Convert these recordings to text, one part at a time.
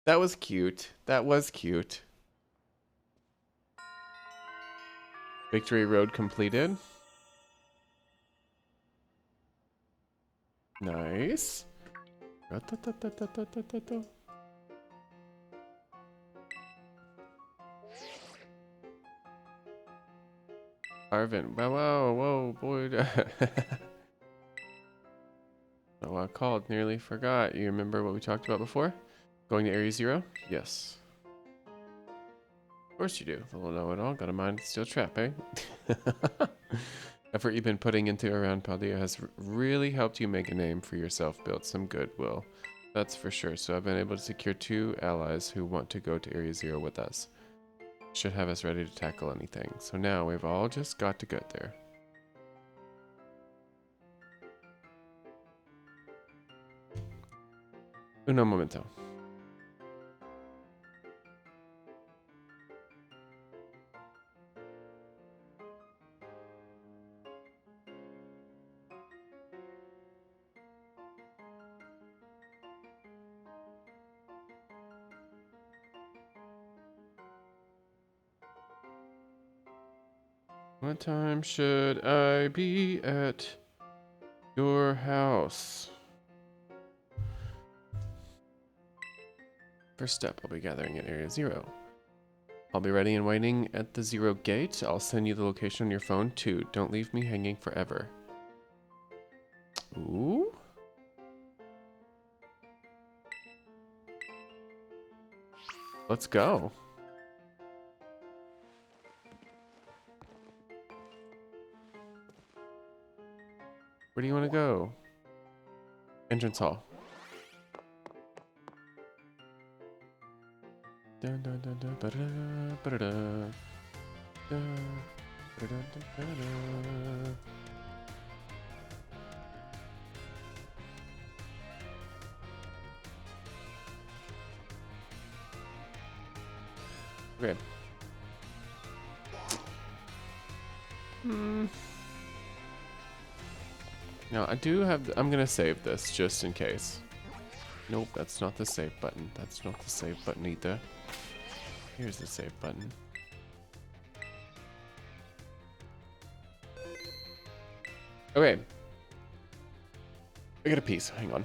That was cute. That was cute. Victory Road completed. Nice. Arvin. Wow, wow, whoa, boy. Oh, I called. Nearly forgot. You remember what we talked about before? Going to Area Zero? Yes. Of course you do. The little know-it-all. Got a mind to steal trap, eh? Effort you've been putting into around Paldea has really helped you make a name for yourself, build some goodwill. That's for sure. So I've been able to secure 2 allies who want to go to Area Zero with us. Should have us ready to tackle anything. So now we've all just got to get there. Uno momento. What time should I be at your house? First step, I'll be gathering at Area Zero. I'll be ready and waiting at the Zero Gate. I'll send you the location on your phone too. Don't leave me hanging forever. Ooh. Let's go. Where do you want to go? Entrance hall. Dun, dun, dun, dun, ba-da-da, ba-da-da, dun, ba-da-da, ba-da-da. Okay. Now I do have. I'm gonna save this just in case. Nope, that's not the save button. That's not the save button either. Here's the save button. Okay. I got a piece. Hang on.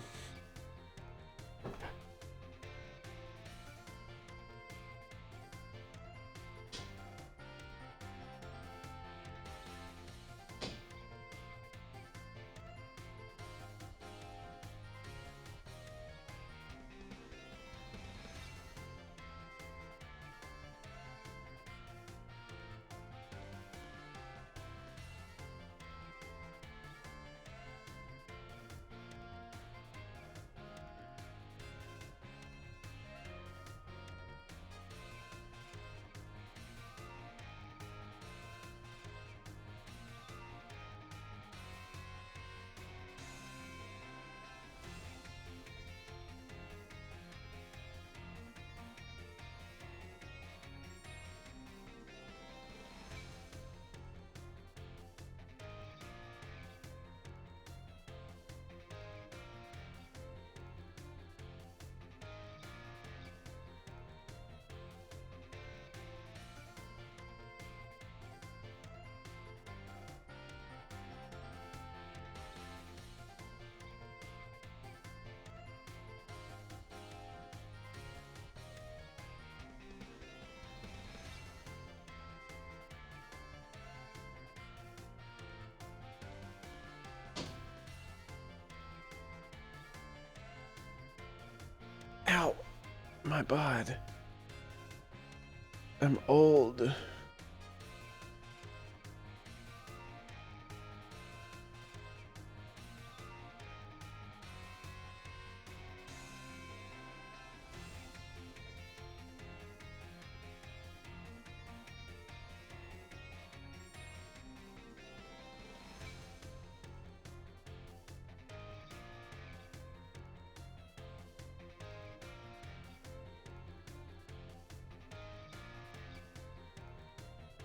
Ow! My bod. I'm old.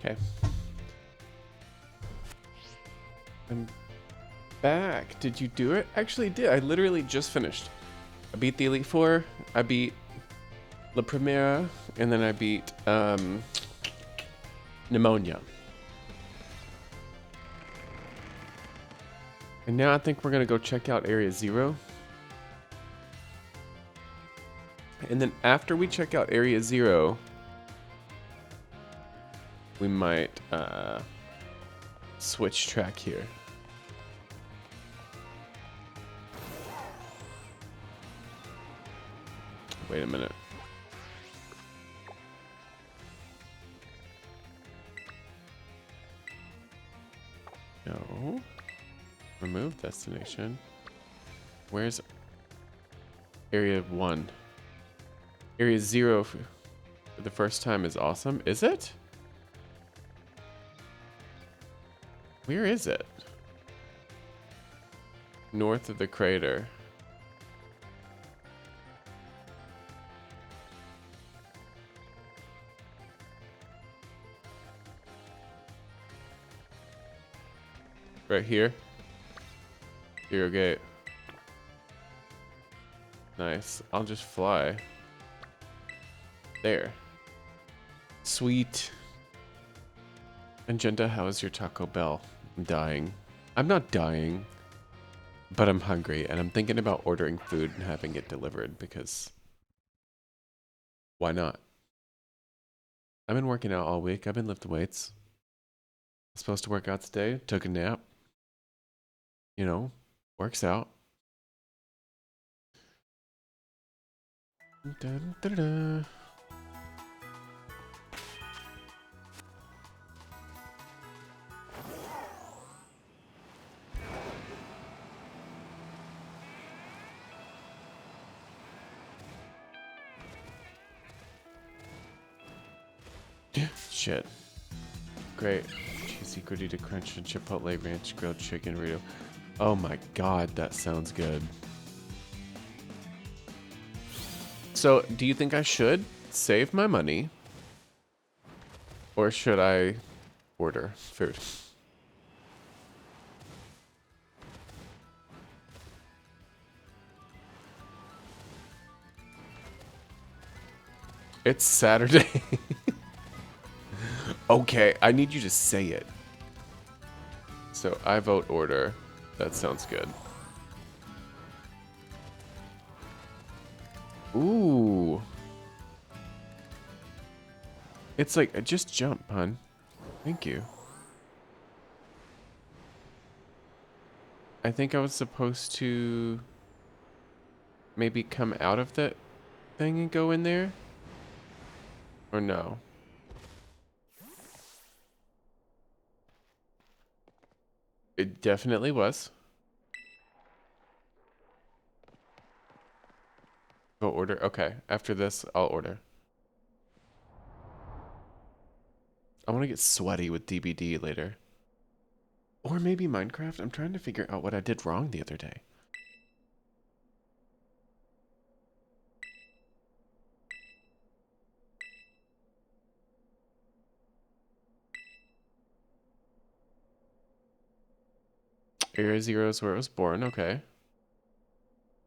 Okay. I'm back. Did you do it? Actually did. I literally just finished. I beat the Elite Four. I beat La Primera, and then I beat Pneumonia. And now I think we're gonna go check out Area 0. And then after we check out Area 0, we might switch track here. Wait a minute. No. Remove destination. Where's Area 1? Area 0 for the first time is awesome. Is it? Where is it? North of the crater. Right here. Zero gate. Nice. I'll just fly. There. Sweet. Agenda, how is your Taco Bell? I'm dying. I'm not dying, but I'm hungry, and I'm thinking about ordering food and having it delivered because why not? I've been working out all week. I've been lifting weights. I'm supposed to work out today. Took a nap. You know, works out. Dun, dun, dun. Shit. Great. Cheesy gordita crunch and chipotle ranch grilled chicken burrito. Oh my god, that sounds good. So, do you think I should save my money? Or should I order food? It's Saturday. Okay, I need you to say it. So I vote order. That sounds good. Ooh. It's like, just jump, hun. Thank you. I think I was supposed to maybe come out of that thing and go in there? Or no? It definitely was. Go order. Okay, after this, I'll order. I want to get sweaty with DBD later. Or maybe Minecraft. I'm trying to figure out what I did wrong the other day. Area 0 is where I was born. Okay.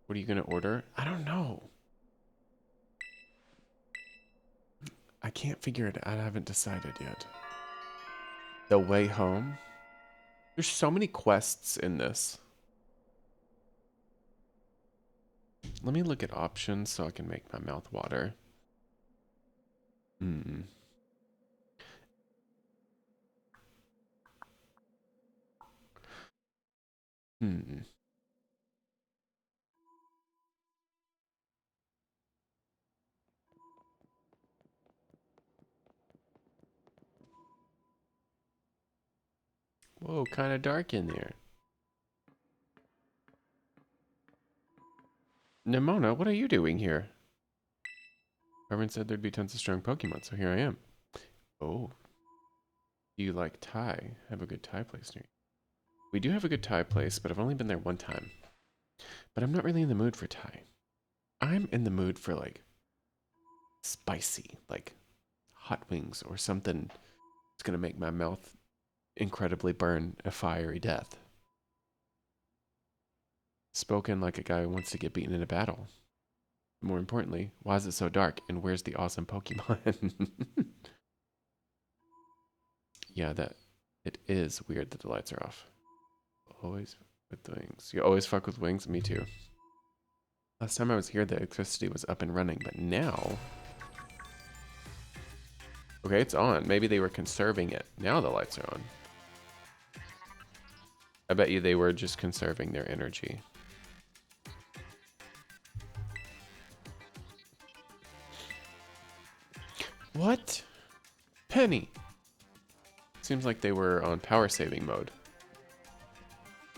What are you going to order? I don't know. I can't figure it out. I haven't decided yet. The way home? There's so many quests in this. Let me look at options so I can make my mouth water. Hmm. Hmm. Whoa, kind of dark in there. Nemona, what are you doing here? Everyone said there'd be tons of strong Pokemon, so here I am. Oh. Do you like Thai? Have a good Thai place near you. We do have a good Thai place, but I've only been there one time. But I'm not really in the mood for Thai. I'm in the mood for like spicy, like hot wings or something that's gonna make my mouth incredibly burn a fiery death. Spoken like a guy who wants to get beaten in a battle. More importantly, why is it so dark? And where's the awesome Pokemon? Yeah, it is weird that the lights are off. Always with wings. You always fuck with wings? Me too. Last time I was here, the electricity was up and running, but now... Okay, it's on. Maybe they were conserving it. Now the lights are on. I bet you they were just conserving their energy. What? Penny! Seems like they were on power saving mode.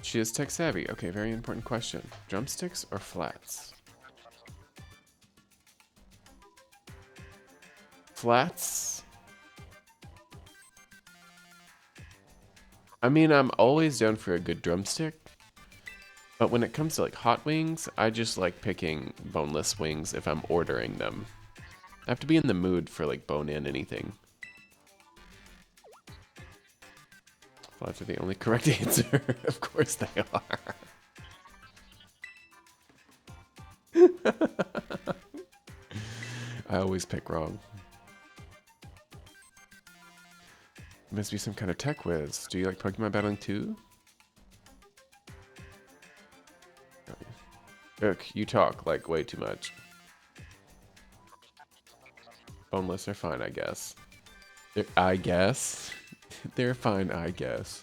She is tech savvy. Okay, very important question. Drumsticks or flats? Flats? I mean, I'm always down for a good drumstick. But when it comes to like hot wings, I just like picking boneless wings if I'm ordering them. I have to be in the mood for like bone in anything. Flats are the only correct answer. Of course they are. I always pick wrong. Must be some kind of tech whiz. Do you like Pokemon battling too? Look, you talk like way too much. Boneless are fine, I guess. I guess? They're fine, I guess.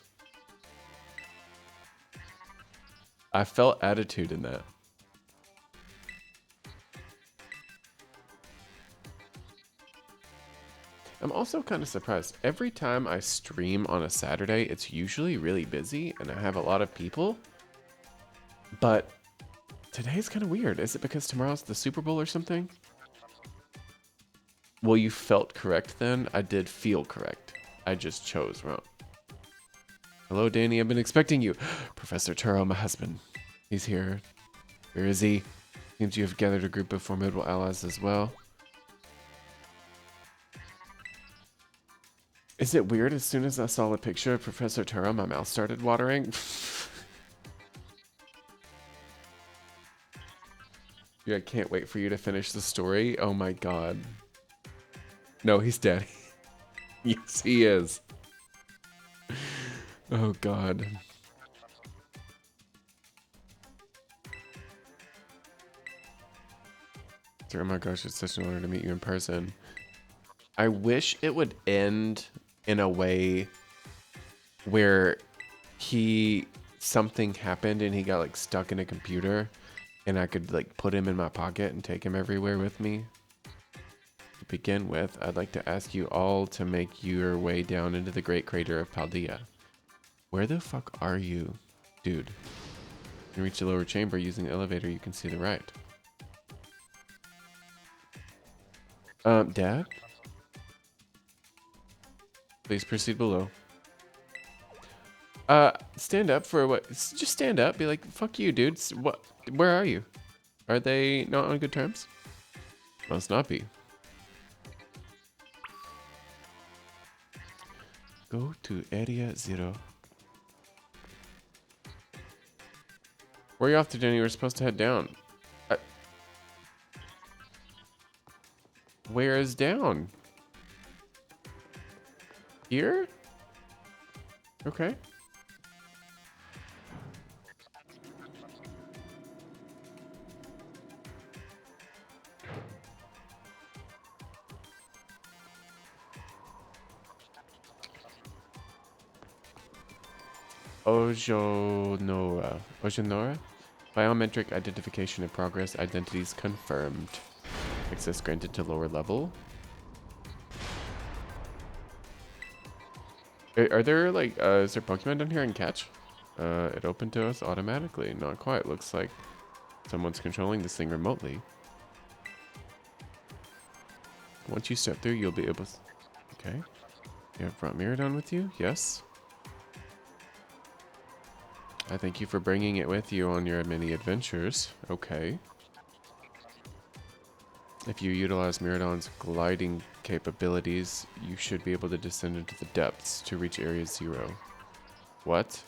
I felt attitude in that. I'm also kind of surprised. Every time I stream on a Saturday, it's usually really busy and I have a lot of people. But today's kind of weird. Is it because tomorrow's the Super Bowl or something? Well, you felt correct then. I did feel correct. I just chose wrong. Hello, Danny. I've been expecting you. Professor Turo, my husband. He's here. Where is he? Seems you have gathered a group of formidable allies as well. Is it weird? As soon as I saw a picture of Professor Turo, my mouth started watering. Yeah, I can't wait for you to finish the story. Oh my god. No, he's dead. Yes, he is. Oh god. Oh my gosh, it's such an honor to meet you in person. I wish it would end in a way where something happened and he got like stuck in a computer and I could like put him in my pocket and take him everywhere with me. To begin with, I'd like to ask you all to make your way down into the great crater of Paldea. Where the fuck are you, dude? You reach the lower chamber using the elevator, you can see the right. Dad? Please proceed below. Stand up for what? Just stand up. Be like, fuck you, dude. What? Where are you? Are they not on good terms? Must not be. Go to Area 0. Where are you off to, Jenny? We're supposed to head down. Where is down? Here? Okay. Ojonora. Ojonora? Biometric identification in progress. Identities confirmed. Access granted to lower level. Are there like, is there Pokemon down here I can catch? It opened to us automatically. Not quite. Looks like someone's controlling this thing remotely. Once you step through, you'll be able to... Okay. You have brought Miraidon with you? Yes. I thank you for bringing it with you on your many adventures. Okay. If you utilize Miraidon's gliding capabilities, you should be able to descend into the depths to reach Area 0. What?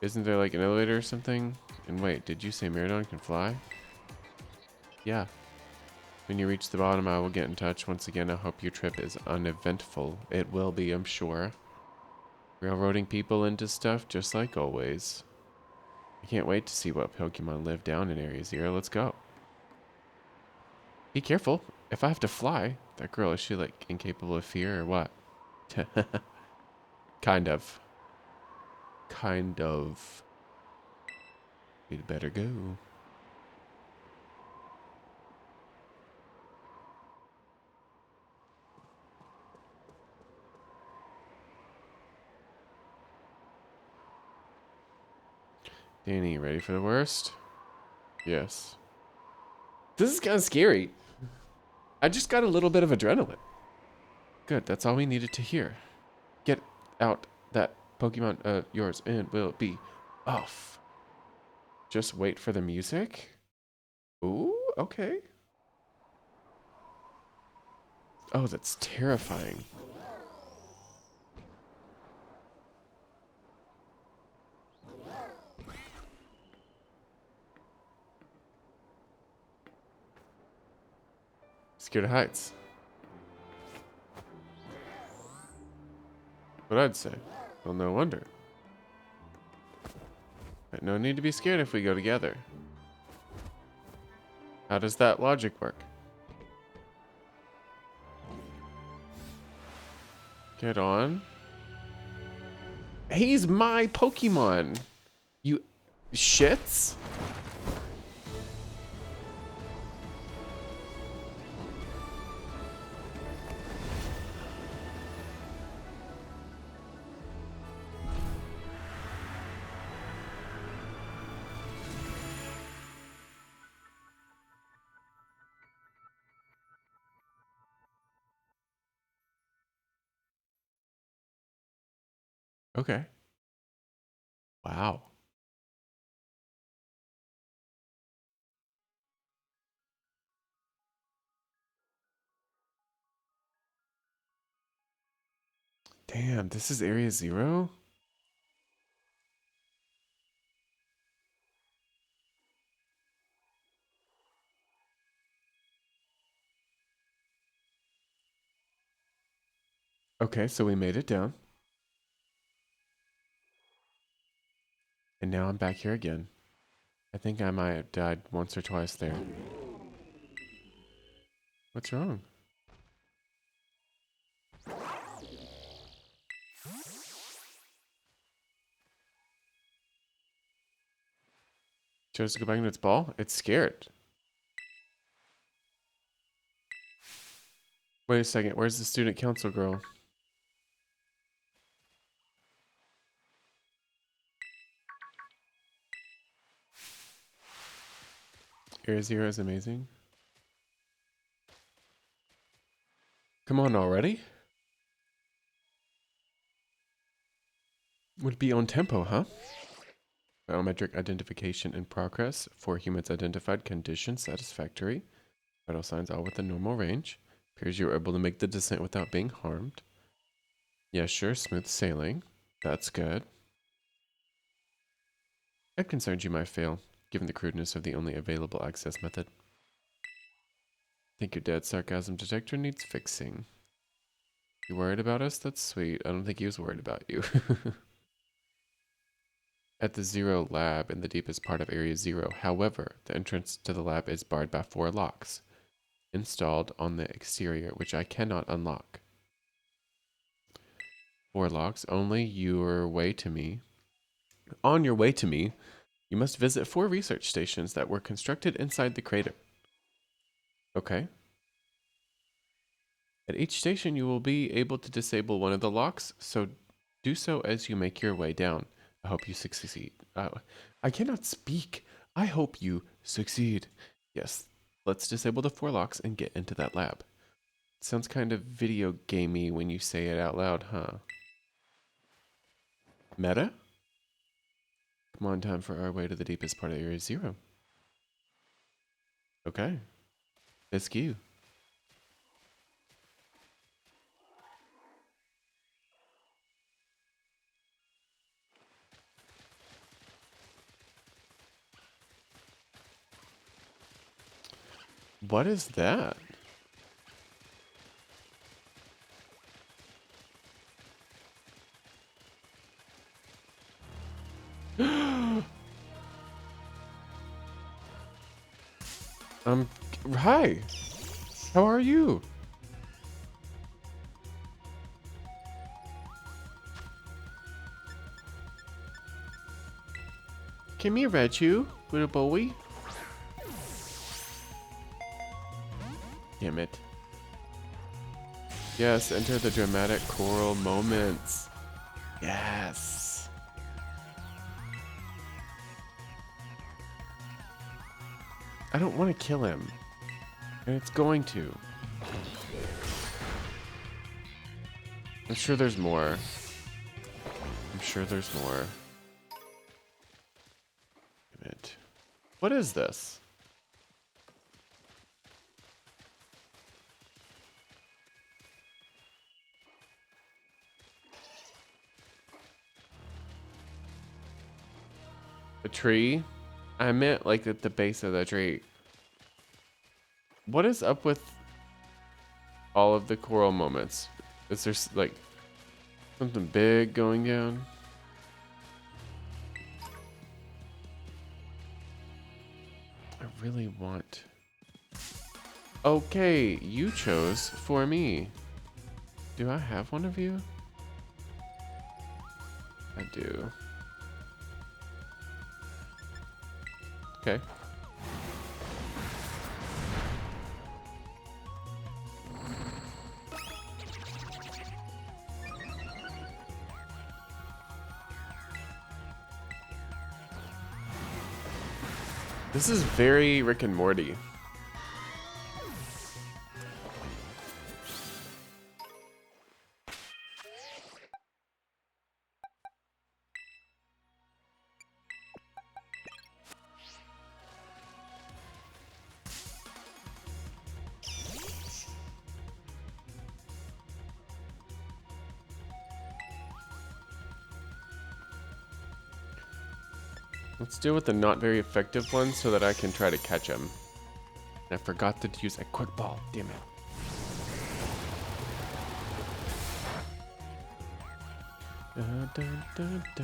Isn't there like an elevator or something? And wait, did you say Miraidon can fly? Yeah. When you reach the bottom, I will get in touch. Once again, I hope your trip is uneventful. It will be, I'm sure. Railroading people into stuff, just like always. I can't wait to see what Pokemon live down in Area Zero. Let's go. Be careful. If I have to fly, that girl, is she like incapable of fear or what? Kind of. Kind of. We'd better go. Danny, you ready for the worst? Yes. This is kind of scary. I just got a little bit of adrenaline. Good, that's all we needed to hear. Get out that Pokemon of yours and we'll be off. Just wait for the music? Ooh, okay. Oh, that's terrifying. Scared of heights. What I'd say. Well, no wonder. But no need to be scared if we go together. How does that logic work? Get on. He's my Pokemon. You shits? Okay. Wow. Damn, this is Area Zero? Okay, so we made it down. And now I'm back here again. I think I might have died once or twice there. What's wrong? Chose to go back into its ball? It's scared. Wait a second, where's the student council girl? Area Zero is amazing. Come on already? Would be on tempo, huh? Biometric identification in progress. For humans identified, condition satisfactory. Vital signs all within normal range. Appears you were able to make the descent without being harmed. Yeah, sure, smooth sailing. That's good. I'm concerned you might fail, given the crudeness of the only available access method. Think your dad's sarcasm detector needs fixing. You worried about us? That's sweet. I don't think he was worried about you. At the Zero lab in the deepest part of Area Zero, however, the entrance to the lab is barred by 4 locks, installed on the exterior, which I cannot unlock. 4 locks, only your way to me. On your way to me, you must visit 4 research stations that were constructed inside the crater. Okay. At each station, you will be able to disable one of the locks, so do so as you make your way down. I hope you succeed. I cannot speak. I hope you succeed. Yes, let's disable the 4 locks and get into that lab. Sounds kind of video gamey when you say it out loud, huh? Meta? Come on, time for our way to the deepest part of Area Zero. Okay. Askew. What is that? Hi. How are you? Come here, Raichu, little boy. Damn it. Yes, enter the dramatic choral moments. Yes. I don't want to kill him. And it's going to. I'm sure there's more. I'm sure there's more. Damn it. What is this? A tree? I meant like at the base of the tree. What is up with all of the choral moments? Is there like something big going down? I really want... Okay, you chose for me. Do I have one of you? I do. Okay. This is very Rick and Morty. Let's deal with the not very effective ones so that I can try to catch him. I forgot to use a quick ball. Damn it. Da, da, da, da.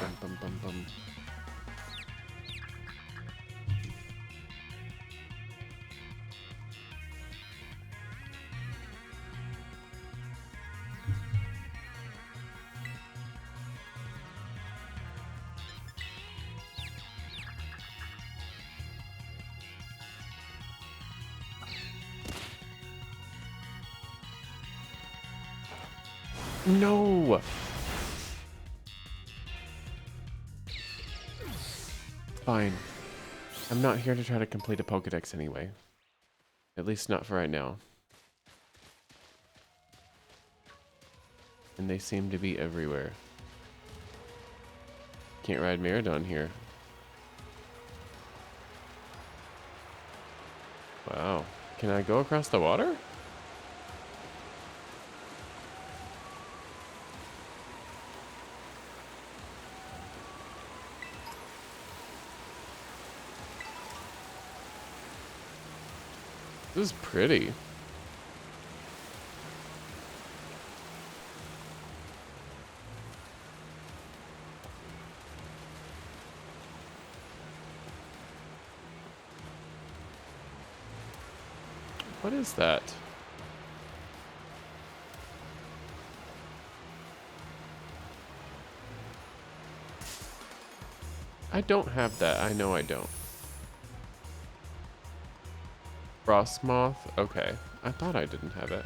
Bum, bum, bum, bum. No! Fine. I'm not here to try to complete a Pokedex anyway. At least not for right now. And they seem to be everywhere. Can't ride Maridon here. Wow. Can I go across the water? This is pretty. What is that? I don't have that. I know I don't. Frostmoth? Okay. I thought I didn't have it.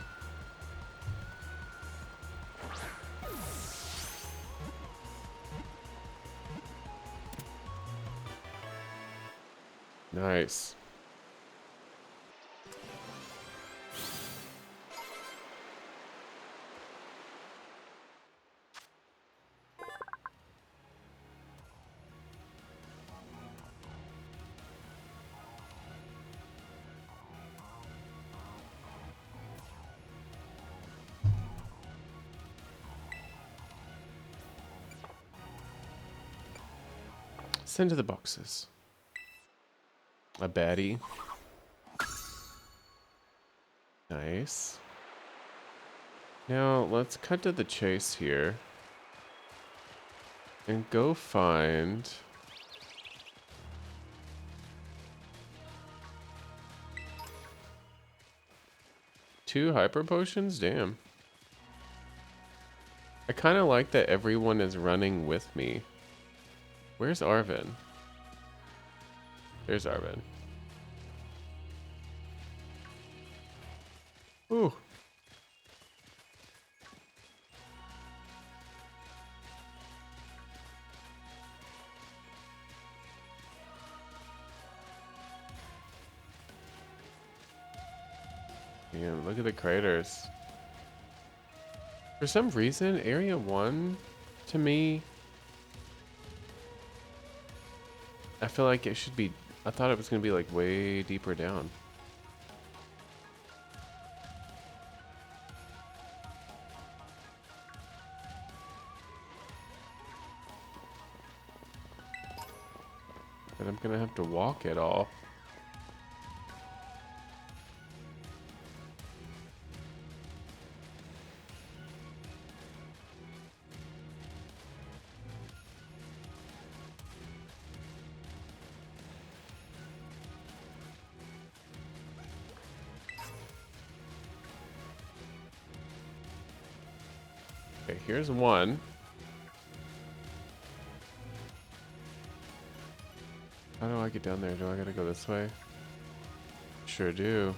Nice. Send to the boxes. A baddie. Nice. Now, let's cut to the chase here. And go find... two hyper potions? Damn. I kind of like that everyone is running with me. Where's Arven? There's Arven. Ooh. Damn, look at the craters. For some reason, Area 1, to me, I feel like it should be... I thought it was going to be like way deeper down. But I'm going to have to walk it all. Okay, here's one. How do I get down there? Do I gotta go this way? Sure do.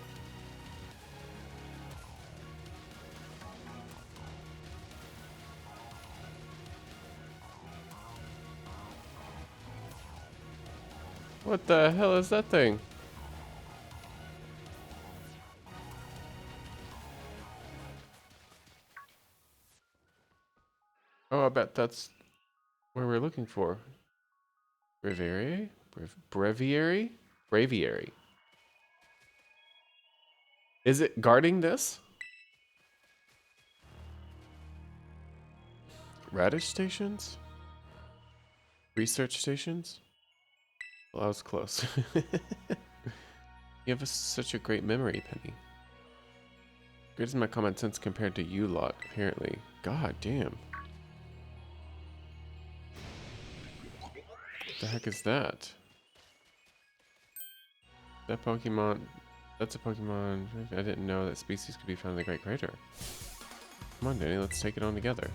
What the hell is that thing? Oh, I bet that's where we're looking for. Breviary? Breviary? Braviary. Is it guarding this? Radish stations? Research stations? Well, I was close. You have such a great memory, Penny. Great is my common sense compared to you lot, apparently. God damn. What the heck is that? That Pokemon... That's a Pokemon... I didn't know that species could be found in the Great Crater. Come on, Danny, let's take it on together.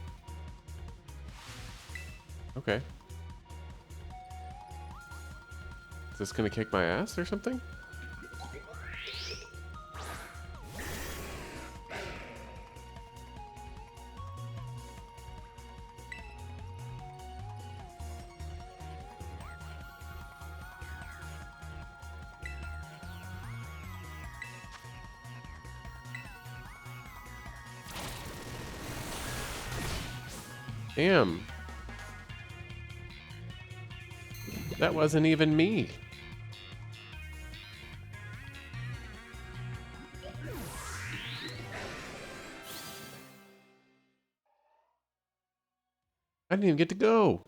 Okay. Is this gonna kick my ass or something? Damn. That wasn't even me. I didn't even get to go.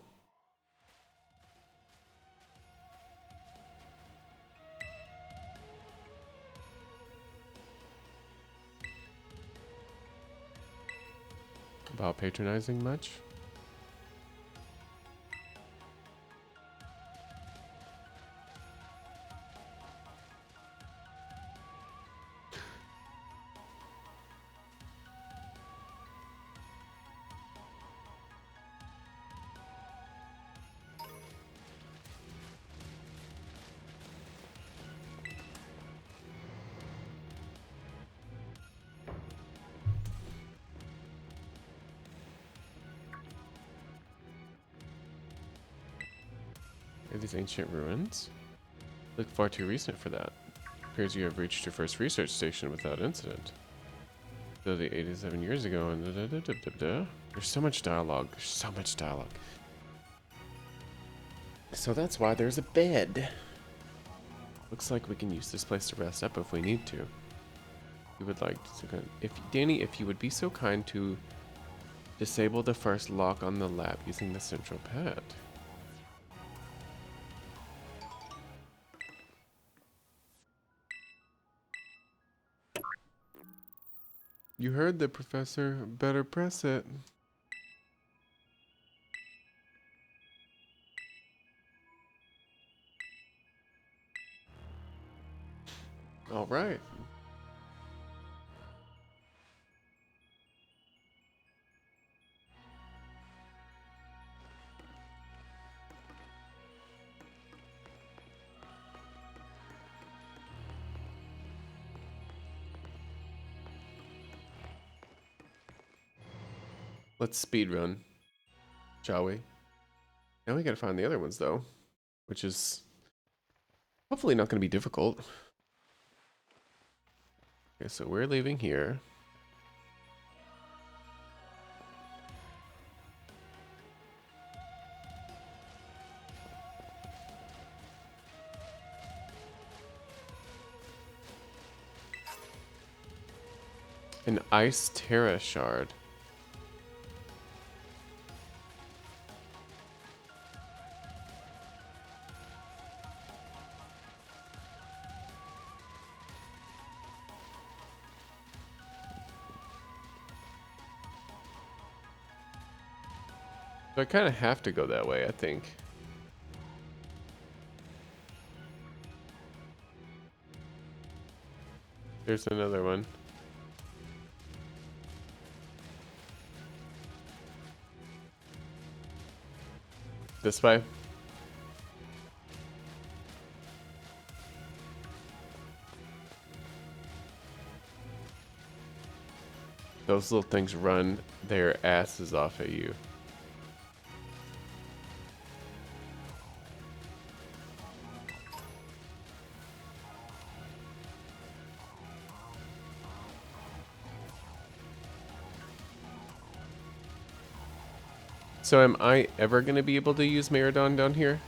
About patronizing much? Are these ancient ruins? Look far too recent for that. Appears you have reached your first research station without incident. So the 87 years ago and There's so much dialogue. There's so much dialogue. So that's why there's a bed. Looks like we can use this place to rest up if we need to. We would like to... Danny, if you would be so kind to disable the first lock on the lab using the central pad. You heard the professor. Better press it. All right. Let's speed run, shall we? Now we gotta find the other ones though, which is hopefully not gonna be difficult. Okay, so we're leaving here. An Ice Terra shard. So I kind of have to go that way, I think. There's another one. This way. Those little things run their asses off at you. So am I ever going to be able to use Maridon down here?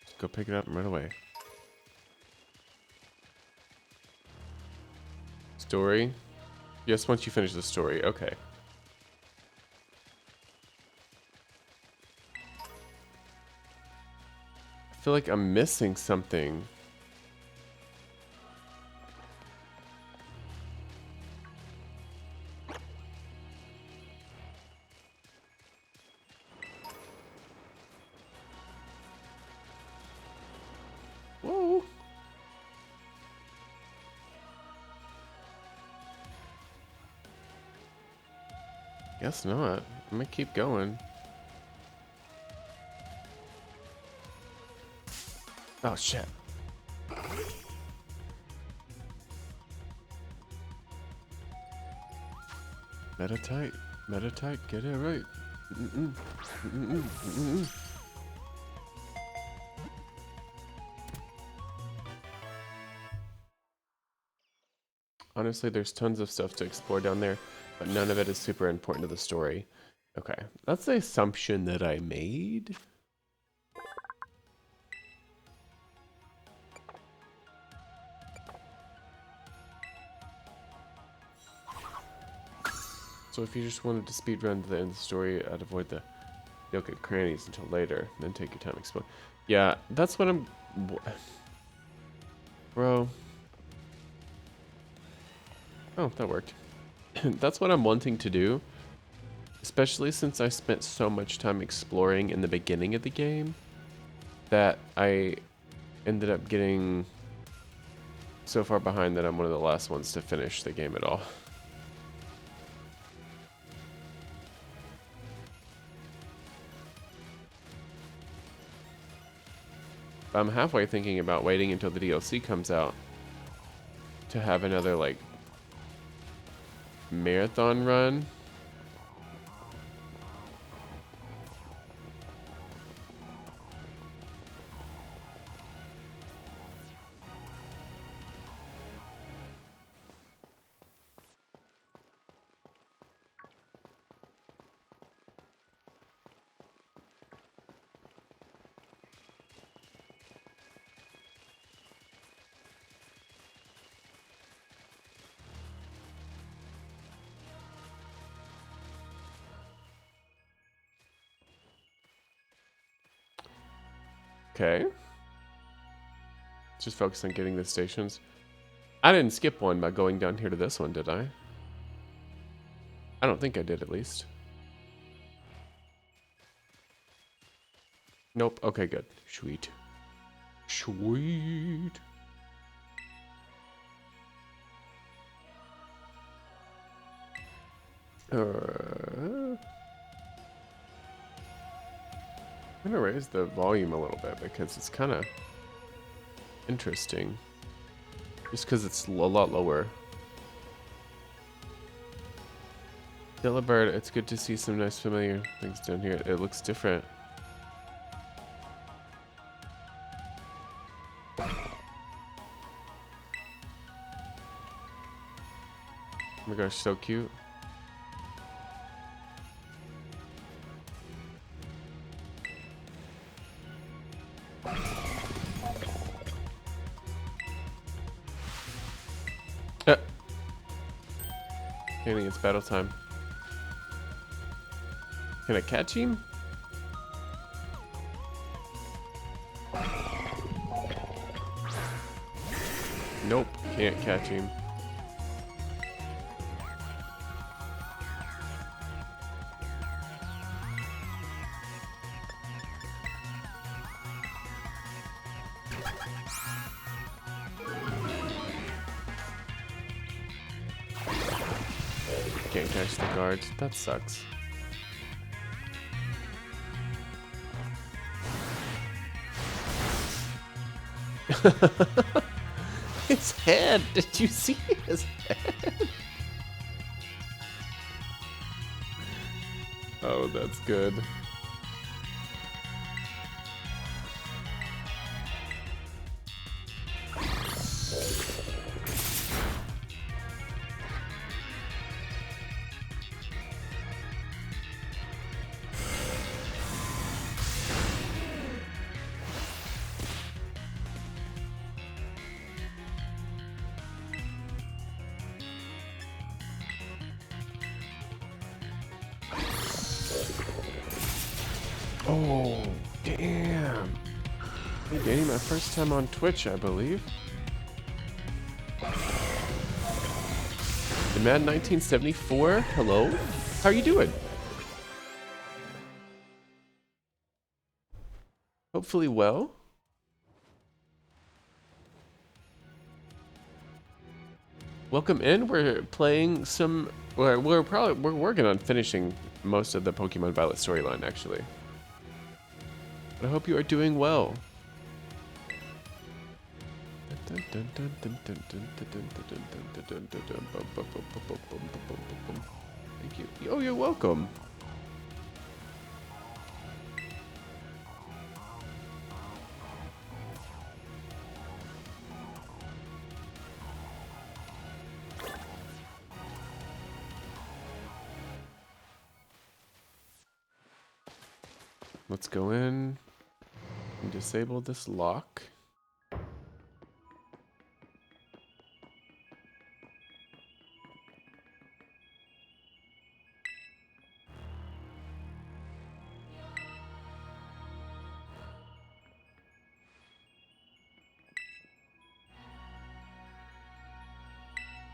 Just go pick it up and run away. Story? Yes, once you finish the story. Okay. I feel like I'm missing something. Whoa. Guess not. I'm gonna keep going. Oh shit. Meta tight. Meta tight. Get it right. Mm-mm. Mm-mm. Mm-mm. Honestly, there's tons of stuff to explore down there, but none of it is super important to the story. Okay, that's the assumption that I made. So if you just wanted to speedrun to the end of the story, I'd avoid the yoke at crannies until later, then take your time exploring. Yeah, that's what I'm... Bro. Oh, that worked. That's what I'm wanting to do. Especially since I spent so much time exploring in the beginning of the game that I ended up getting so far behind that I'm one of the last ones to finish the game at all. I'm halfway thinking about waiting until the DLC comes out to have another, like, marathon run. Okay. Just focus on getting the stations. I didn't skip one by going down here to this one, did I? I don't think I did, at least. Nope. Okay, good. Sweet. Sweet. I'm gonna raise the volume a little bit because it's kind of interesting. Just because it's a lot lower. Delibird, it's good to see some nice familiar things down here. It looks different. Oh my gosh, so cute. Kenny, it's battle time. Can I catch him? Nope, can't catch him. Can't catch the guards. That sucks. His head! Did you see his head? Oh, that's good. Oh, damn. Hey, Danny, my first time on Twitch, I believe. The Mad 1974, hello? How are you doing? Hopefully well. Welcome in. We're playing some... We're working on finishing most of the Pokemon Violet storyline, actually. But I hope you are doing well. Thank you. Oh, you're welcome. Let's go in and disable this lock.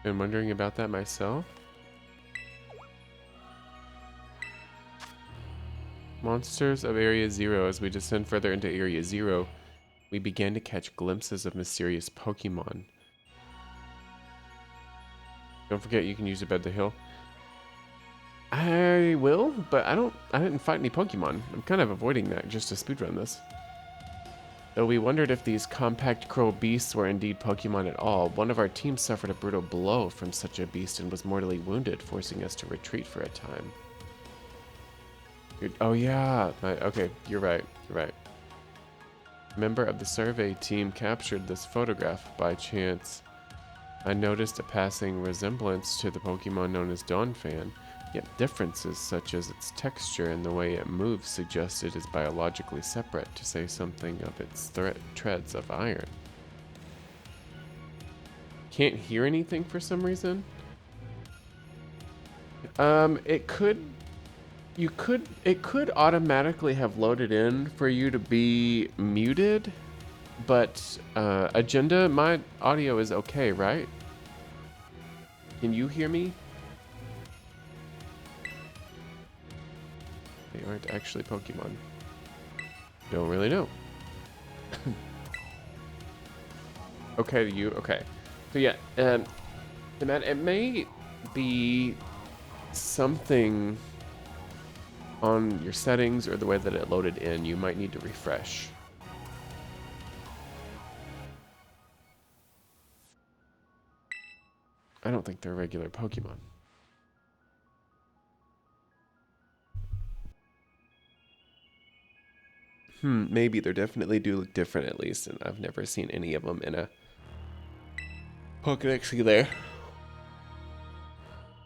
Been wondering about that myself. Monsters of Area Zero. As we descend further into Area Zero, we began to catch glimpses of mysterious Pokemon. Don't forget you can use a bed to heal. I will, but I didn't fight any Pokemon. I'm kind of avoiding that just to speedrun this. Though we wondered if these compact crow beasts were indeed Pokemon at all, one of our team suffered a brutal blow from such a beast and was mortally wounded, forcing us to retreat for a time. Oh yeah, okay, you're right, you're right. A member of the survey team captured this photograph by chance. I noticed a passing resemblance to the Pokemon known as Donphan, yet differences such as its texture and the way it moves suggest it is biologically separate, to say something of its treads of iron. Can't hear anything for some reason? It could it could automatically have loaded in for you to be muted, but Agenda, my audio is okay, right? Can you hear me? They aren't actually Pokemon. Don't really know. Okay to you? Okay. So yeah, it may be something on your settings or the way that it loaded in. You might need to refresh. I don't think they're regular Pokemon. Maybe they definitely do look different at least, and I've never seen any of them in a Pokedex either.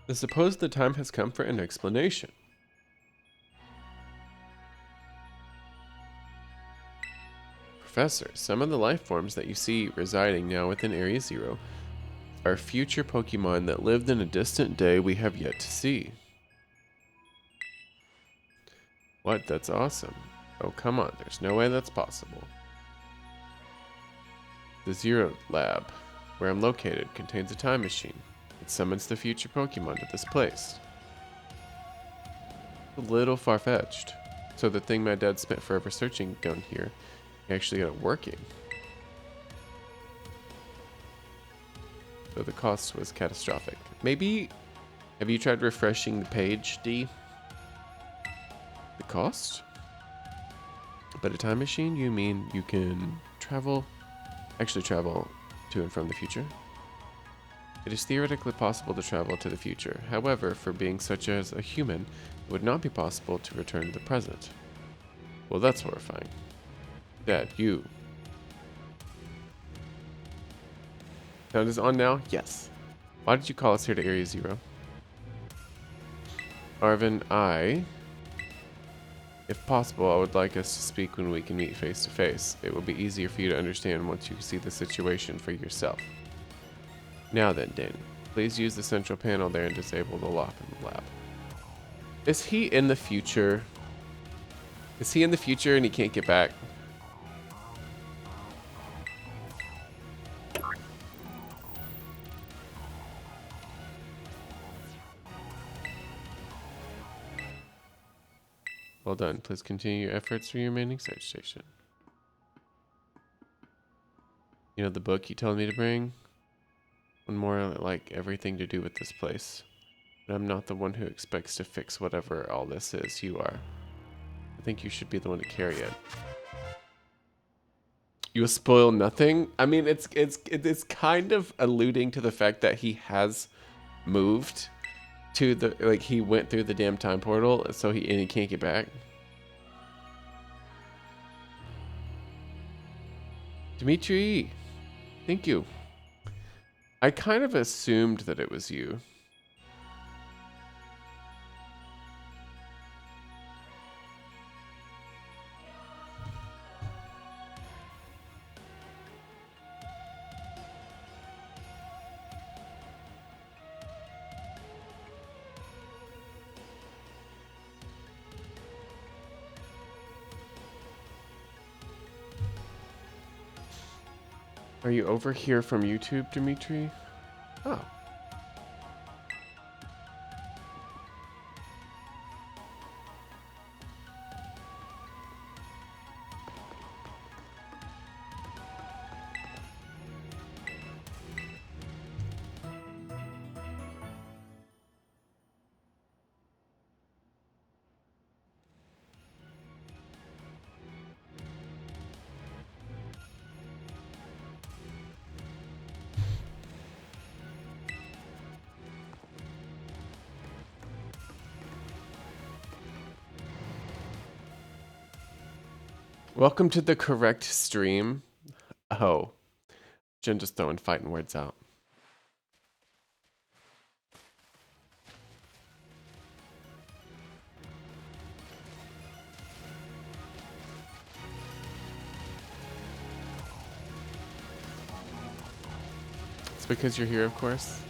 I suppose the time has come for an explanation. Professor, some of the life forms that you see residing now within Area Zero are future Pokemon that lived in a distant day we have yet to see. What? That's awesome. Oh, come on. There's no way that's possible. The Zero Lab, where I'm located, contains a time machine. It summons the future Pokemon to this place. A little far-fetched. So the thing my dad spent forever searching down here, he actually got it working. So the cost was catastrophic. Maybe, have you tried refreshing the page, D? The cost? But a time machine, you mean you can actually travel to and from the future? It is theoretically possible to travel to the future. However, for being such as a human, it would not be possible to return to the present. Well, that's horrifying. Dad, you. Sound is on now? Yes. Why did you call us here to Area Zero? Arvin, if possible, I would like us to speak when we can meet face to face. It will be easier for you to understand once you see the situation for yourself. Now then, Danny, please use the central panel there and disable the lock in the lab. Is he in the future? Is he in the future and he can't get back? Well done. Please continue your efforts for your remaining search station. You know the book you told me to bring? One more like everything to do with this place. But I'm not the one who expects to fix whatever all this is. You are. I think you should be the one to carry it. You will spoil nothing? I mean, it's kind of alluding to the fact that he has moved to the, like, he went through the damn time portal, so he can't get back. Dimitri, thank you. I kind of assumed that it was you. Are you over here from YouTube, Dimitri? Oh. Welcome to the correct stream. Oh. Jen just throwing fighting words out. It's because you're here, of course.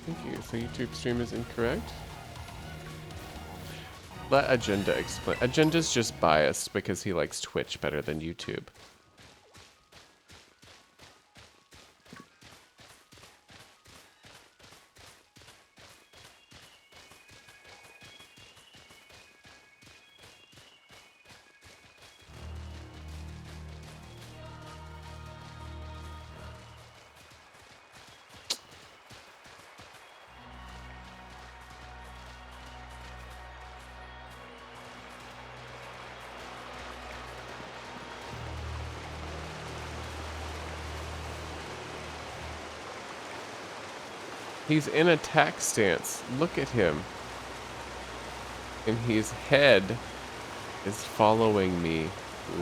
Thank you. So YouTube stream is incorrect? Let Agenda explain. Agenda's just biased because he likes Twitch better than YouTube. He's in attack stance. Look at him. And his head is following me,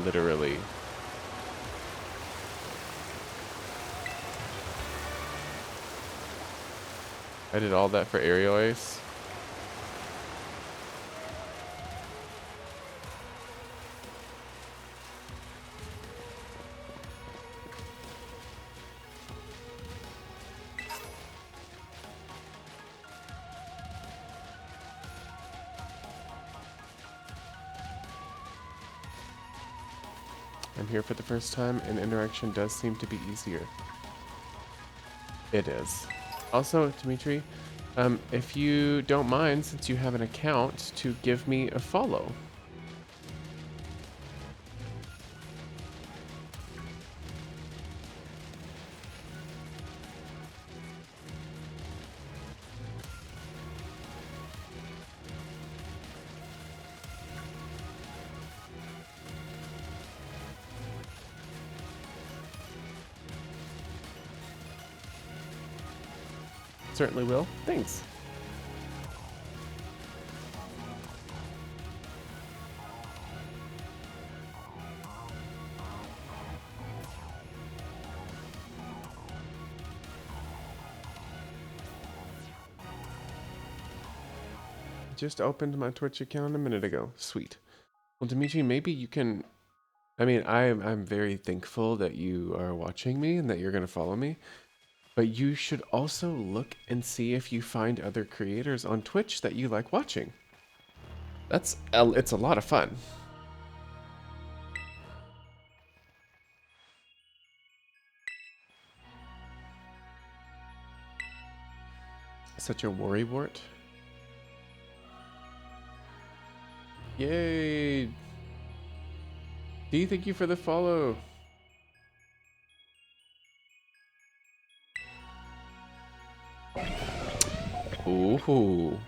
literally. I did all that for aerial ace. I'm here for the first time, and interaction does seem to be easier. It is. Also, Dimitri, if you don't mind, since you have an account, to give me a follow. Certainly will. Thanks. Just opened my Twitch account a minute ago. Sweet. Well, Dimitri, maybe you can... I mean, I'm very thankful that you are watching me and that you're going to follow me. But you should also look and see if you find other creators on Twitch that you like watching. It's a lot of fun. Such a worrywart. Yay! D, thank you for the follow. Ooh.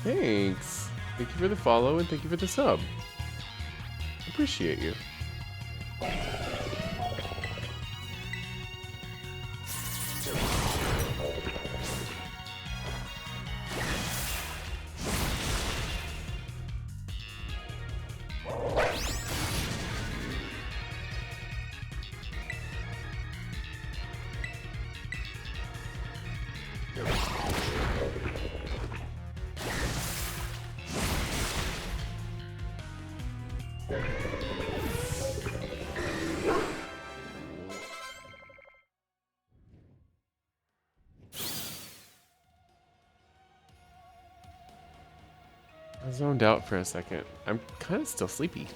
Thanks. Thank you for the follow and thank you for the sub. Appreciate you. I zoned out for a second. I'm kind of still sleepy.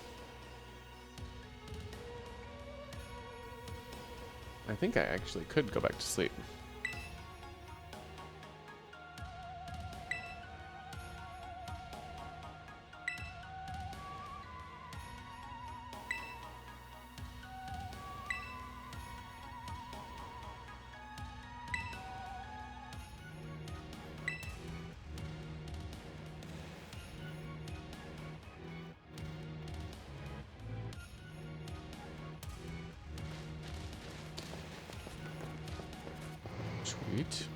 I think I actually could go back to sleep. Sweet.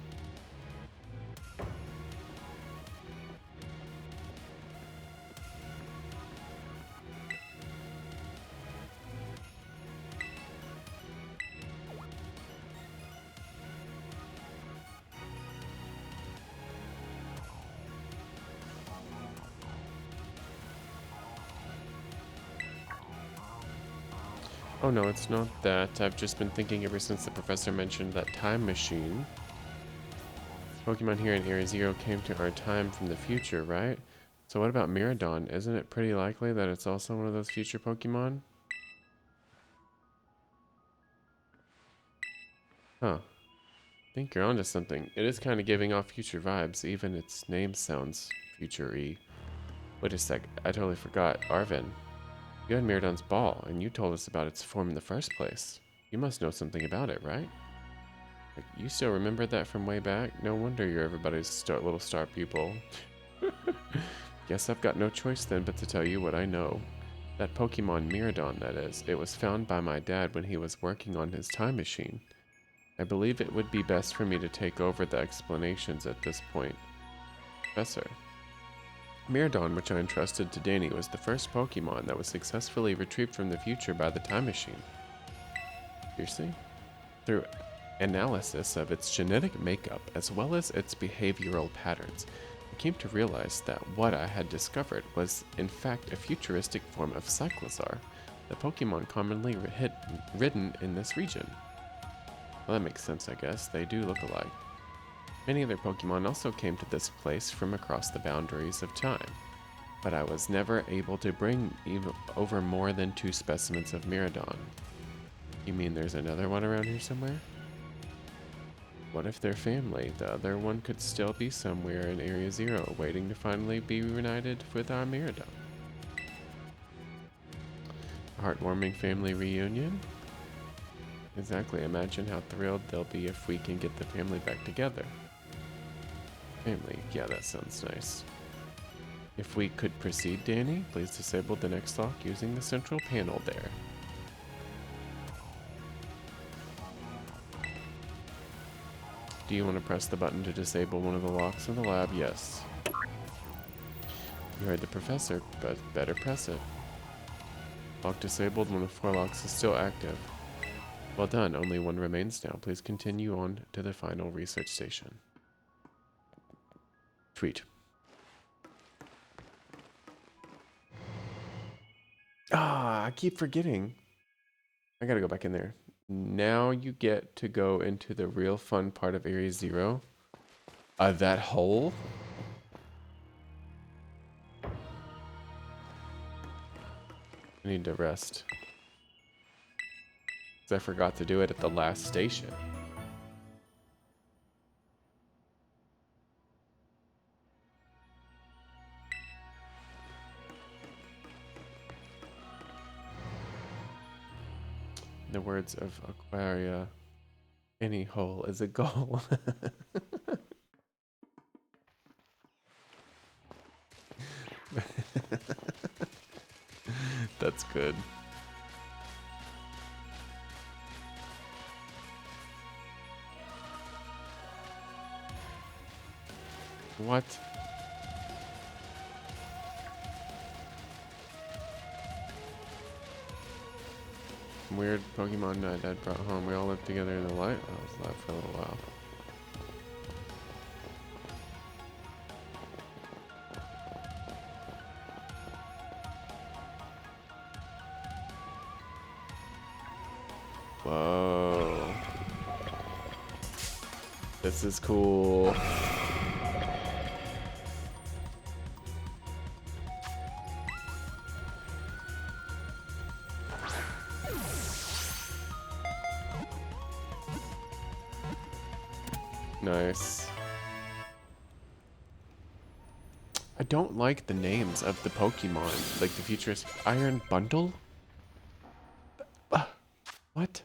Oh no, it's not that. I've just been thinking ever since the professor mentioned that time machine. Pokemon here in Area Zero came to our time from the future, right? So what about Miradon? Isn't it pretty likely that it's also one of those future Pokemon? Huh. I think you're onto something. It is kind of giving off future vibes. Even its name sounds future-y. Wait a sec. I totally forgot. Arvin. You had Miradon's ball, and you told us about its form in the first place. You must know something about it, right? Like, you still remember that from way back? No wonder you're everybody's little star pupil. Guess I've got no choice then but to tell you what I know. That Pokemon Miradon, that is, it was found by my dad when he was working on his time machine. I believe it would be best for me to take over the explanations at this point. Professor. Miradon, which I entrusted to Danny, was the first Pokemon that was successfully retrieved from the future by the time machine. Seriously? Through analysis of its genetic makeup as well as its behavioral patterns, I came to realize that what I had discovered was in fact a futuristic form of Cyclizar, the Pokemon commonly ridden in this region. Well, that makes sense, I guess. They do look alike. Many other Pokemon also came to this place from across the boundaries of time, but I was never able to bring over more than 2 specimens of Miradon. You mean there's another one around here somewhere? What if they're family? The other one could still be somewhere in Area Zero, waiting to finally be reunited with our Miradon. A heartwarming family reunion? Exactly, imagine how thrilled they'll be if we can get the family back together. Family, yeah, that sounds nice. If we could proceed, Danny, please disable the next lock using the central panel there. Do you want to press the button to disable one of the locks in the lab? Yes. You heard the professor, but better press it. Lock disabled, one of 4 locks is still active. Well done, only 1 remains now. Please continue on to the final research station. Sweet. Ah, I keep forgetting. I gotta go back in there. Now you get to go into the real fun part of Area Zero. That hole? I need to rest. 'Cause I forgot to do it at the last station. In the words of Aquaria, any hole is a goal. That's good. What? Weird Pokemon my dad brought home. We all lived together in the light. I was alive for a little while. Whoa. This is cool. Nice. I don't like the names of the Pokemon, like the futuristic Iron Bundle? What?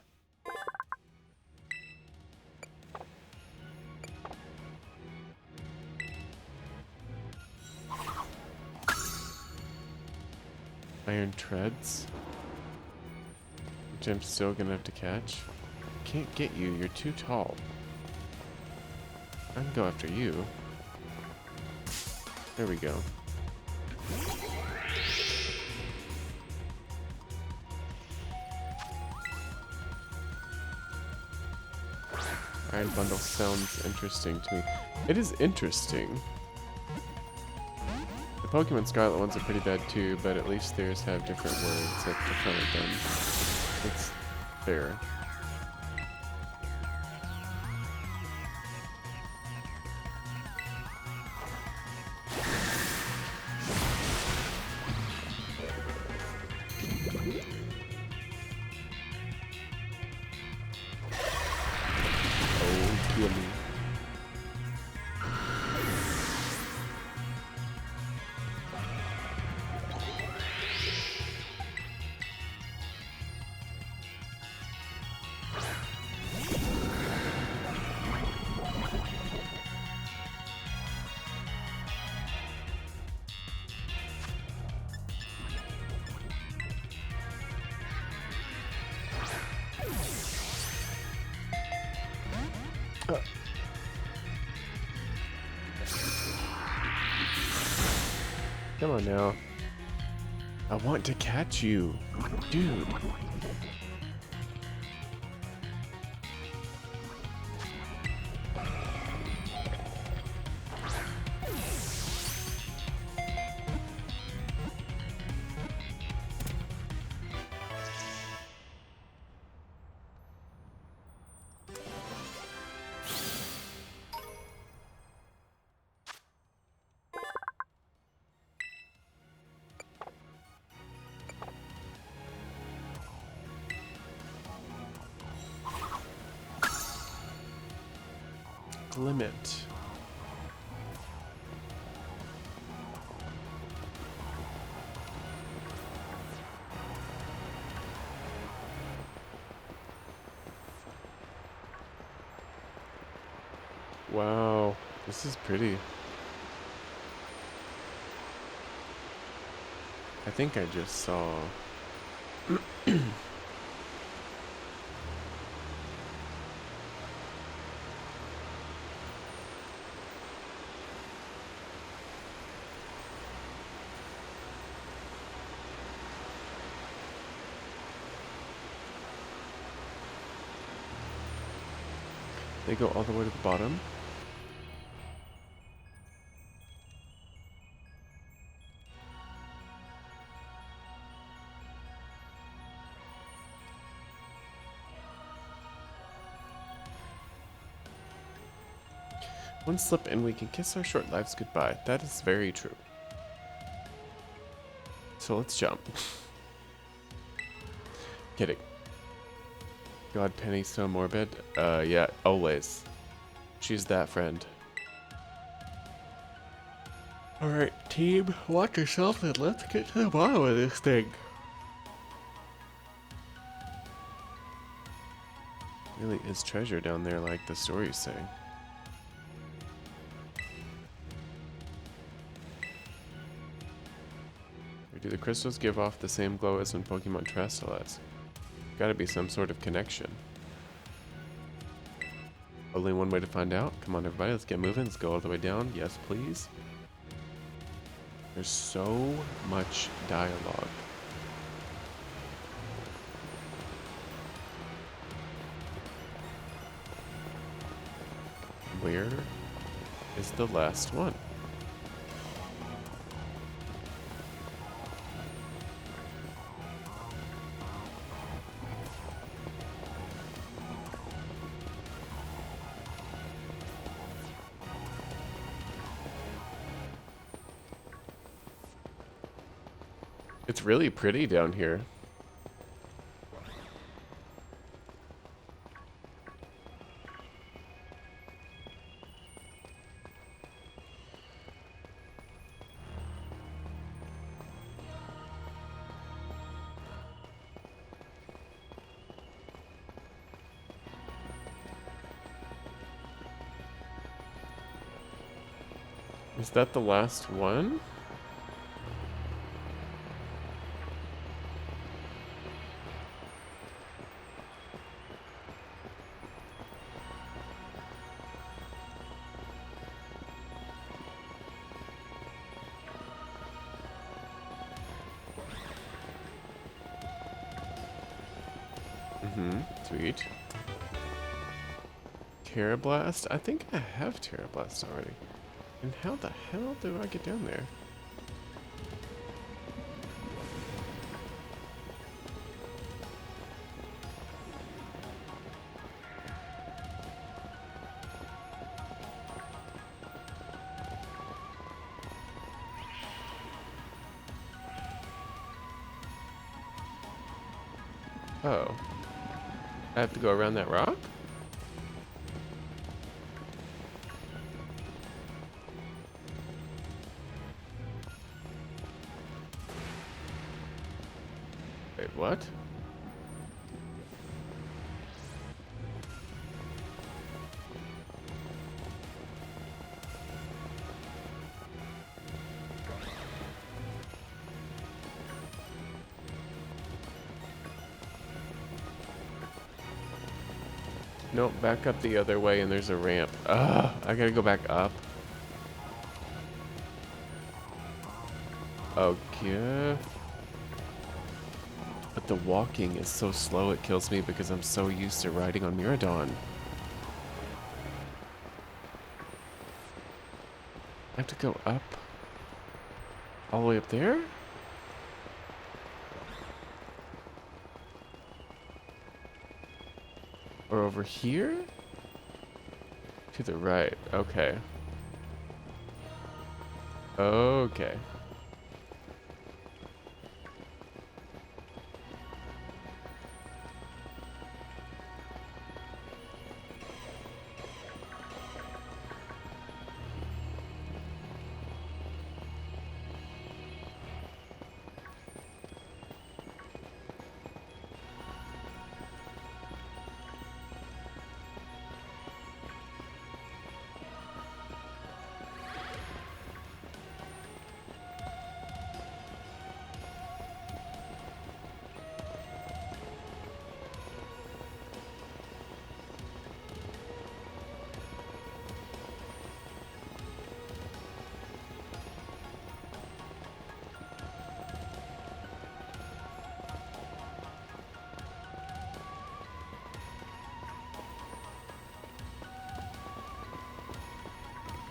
Iron Treads? Which I'm still gonna have to catch. Can't get you, you're too tall. I can go after you. There we go. Iron Bundle sounds interesting to me. It is interesting. The Pokemon Scarlet ones are pretty bad too, but at least theirs have different words at the front of them. It's fair. Oh, kill me. Come on now. I want to catch you. Dude. Limit. Wow, this is pretty. I think I just saw. They go all the way to the bottom. One slip and we can kiss our short lives goodbye. That is very true. So let's jump. Kidding. God, Penny so morbid. Yeah, always. She's that friend. Alright, team, watch yourself and let's get to the bottom of this thing. Really is treasure down there like the stories say. Or do the crystals give off the same glow as when Pokemon Terrestrialize? Gotta be some sort of connection. Only one way to find out. Come on everybody, let's get moving. Let's go all the way down. Yes, please. There's so much dialogue. Where is the last one? It's really pretty down here. Is that the last one? Mm-hmm. Sweet. Terrablast? I think I have Terrablast already. And how the hell do I get down there? Oh. I have to go around that rock? Wait, what? Nope, back up the other way and there's a ramp. Ugh, I gotta go back up. Okay. But the walking is so slow it kills me because I'm so used to riding on Miradon. I have to go up? All the way up there? Or over here? To the right, okay. Okay.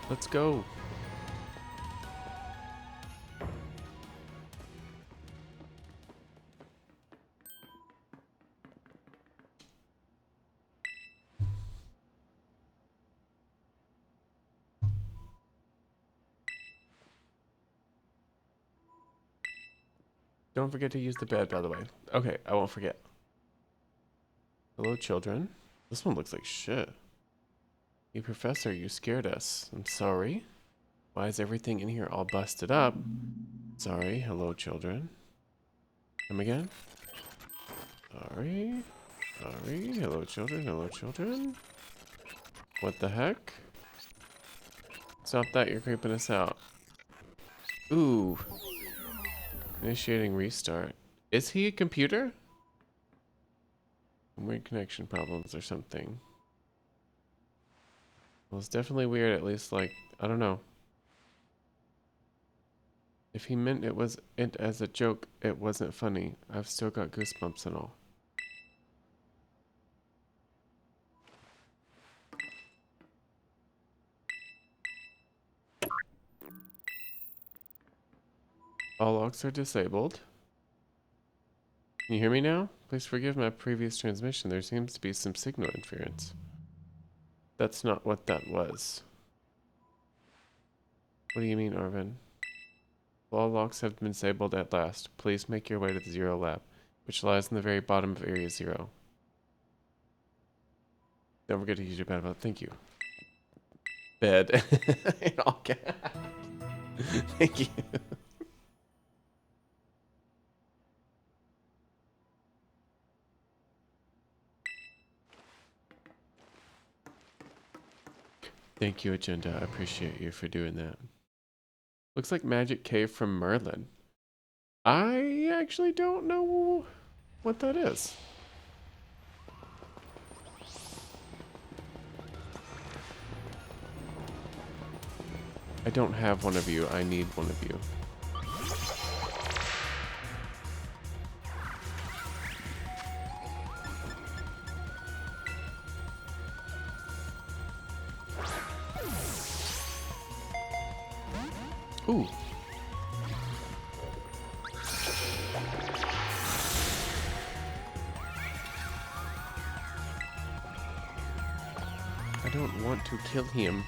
Let's go. Don't forget to use the bed, by the way. Okay, I won't forget. Hello, children. This one looks like shit. Hey, Professor, you scared us. I'm sorry. Why is everything in here all busted up? Sorry. Hello, children. Come again? Sorry. Sorry. Hello, children. Hello, children. What the heck? Stop that. You're creeping us out. Ooh. Initiating restart. Is he a computer? Weird connection problems or something. Well, it's definitely weird, at least, like, I don't know. If he meant it as a joke, it wasn't funny. I've still got goosebumps and all. All locks are disabled. Can you hear me now? Please forgive my previous transmission. There seems to be some signal interference. That's not what that was. What do you mean, Arvin? All locks have been disabled at last. Please make your way to the Zero Lab, which lies in the very bottom of Area Zero. Don't forget to use your bed about. Thank you. Bed. In all caps. Thank you. Thank you, Agenda. I appreciate you for doing that. Looks like Magic Cave from Merlin. I actually don't know what that is. I don't have one of you. I need one of you. Ooh. I don't want to kill him.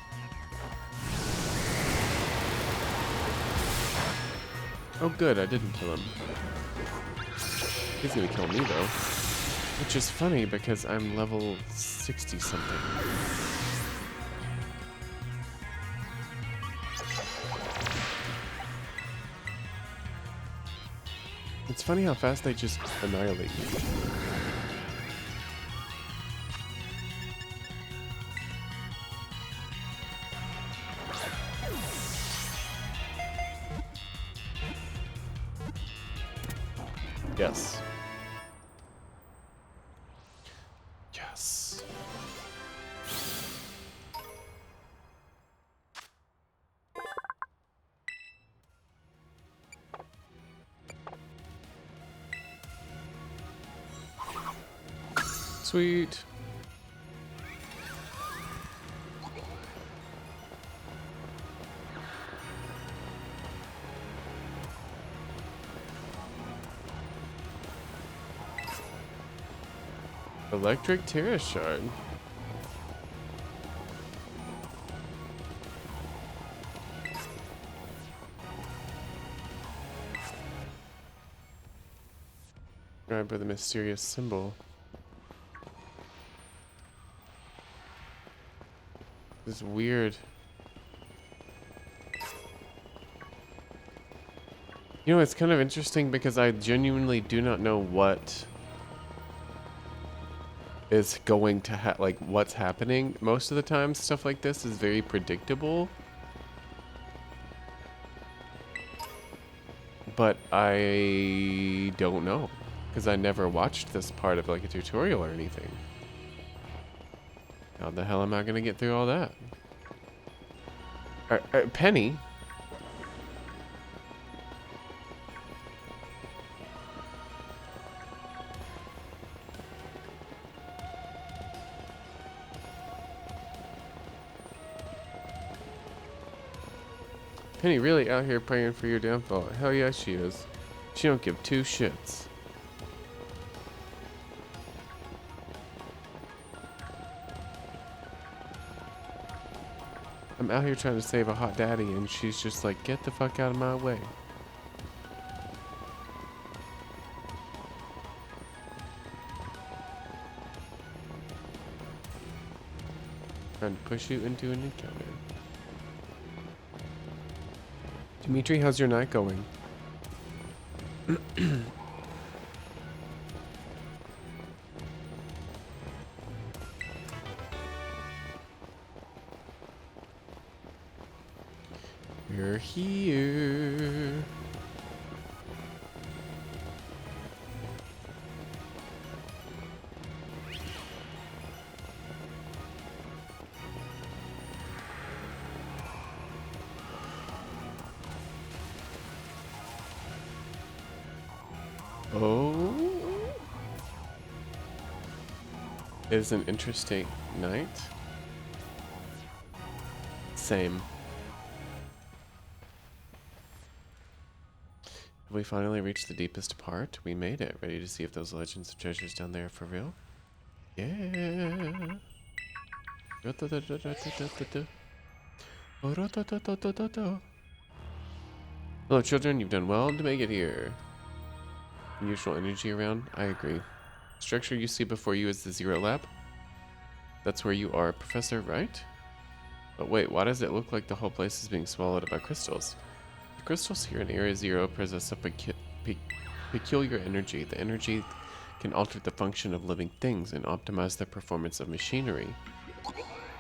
Oh good, I didn't kill him. He's gonna kill me though. Which is funny because I'm level 60 something. It's funny how fast they just annihilate me. Yes. Yes. Sweet. Electric Terra Shard. Right by the mysterious symbol. This is weird. You know, it's kind of interesting because I genuinely do not know what is going to like what's happening. Most of the time, stuff like this is very predictable. But I don't know because I never watched this part of like a tutorial or anything. How the hell am I gonna get through all that? Penny? Penny really out here praying for your downfall. Hell yeah, she is. She don't give two shits. I'm out here trying to save a hot daddy and she's just like, get the fuck out of my way. Trying to push you into an encounter. Dimitri, how's your night going? You're here. Oh. It is an interesting night. Same. Have we finally reached the deepest part? We made it. Ready to see if those legends of treasures down there are for real? Yeah. Hello, children. You've done well to make it here. Unusual energy around? I agree. Structure you see before you is the Zero Lab. That's where you are, Professor, right? But wait, why does it look like the whole place is being swallowed up by crystals? The crystals here in Area Zero possess a peculiar energy. The energy can alter the function of living things and optimize the performance of machinery.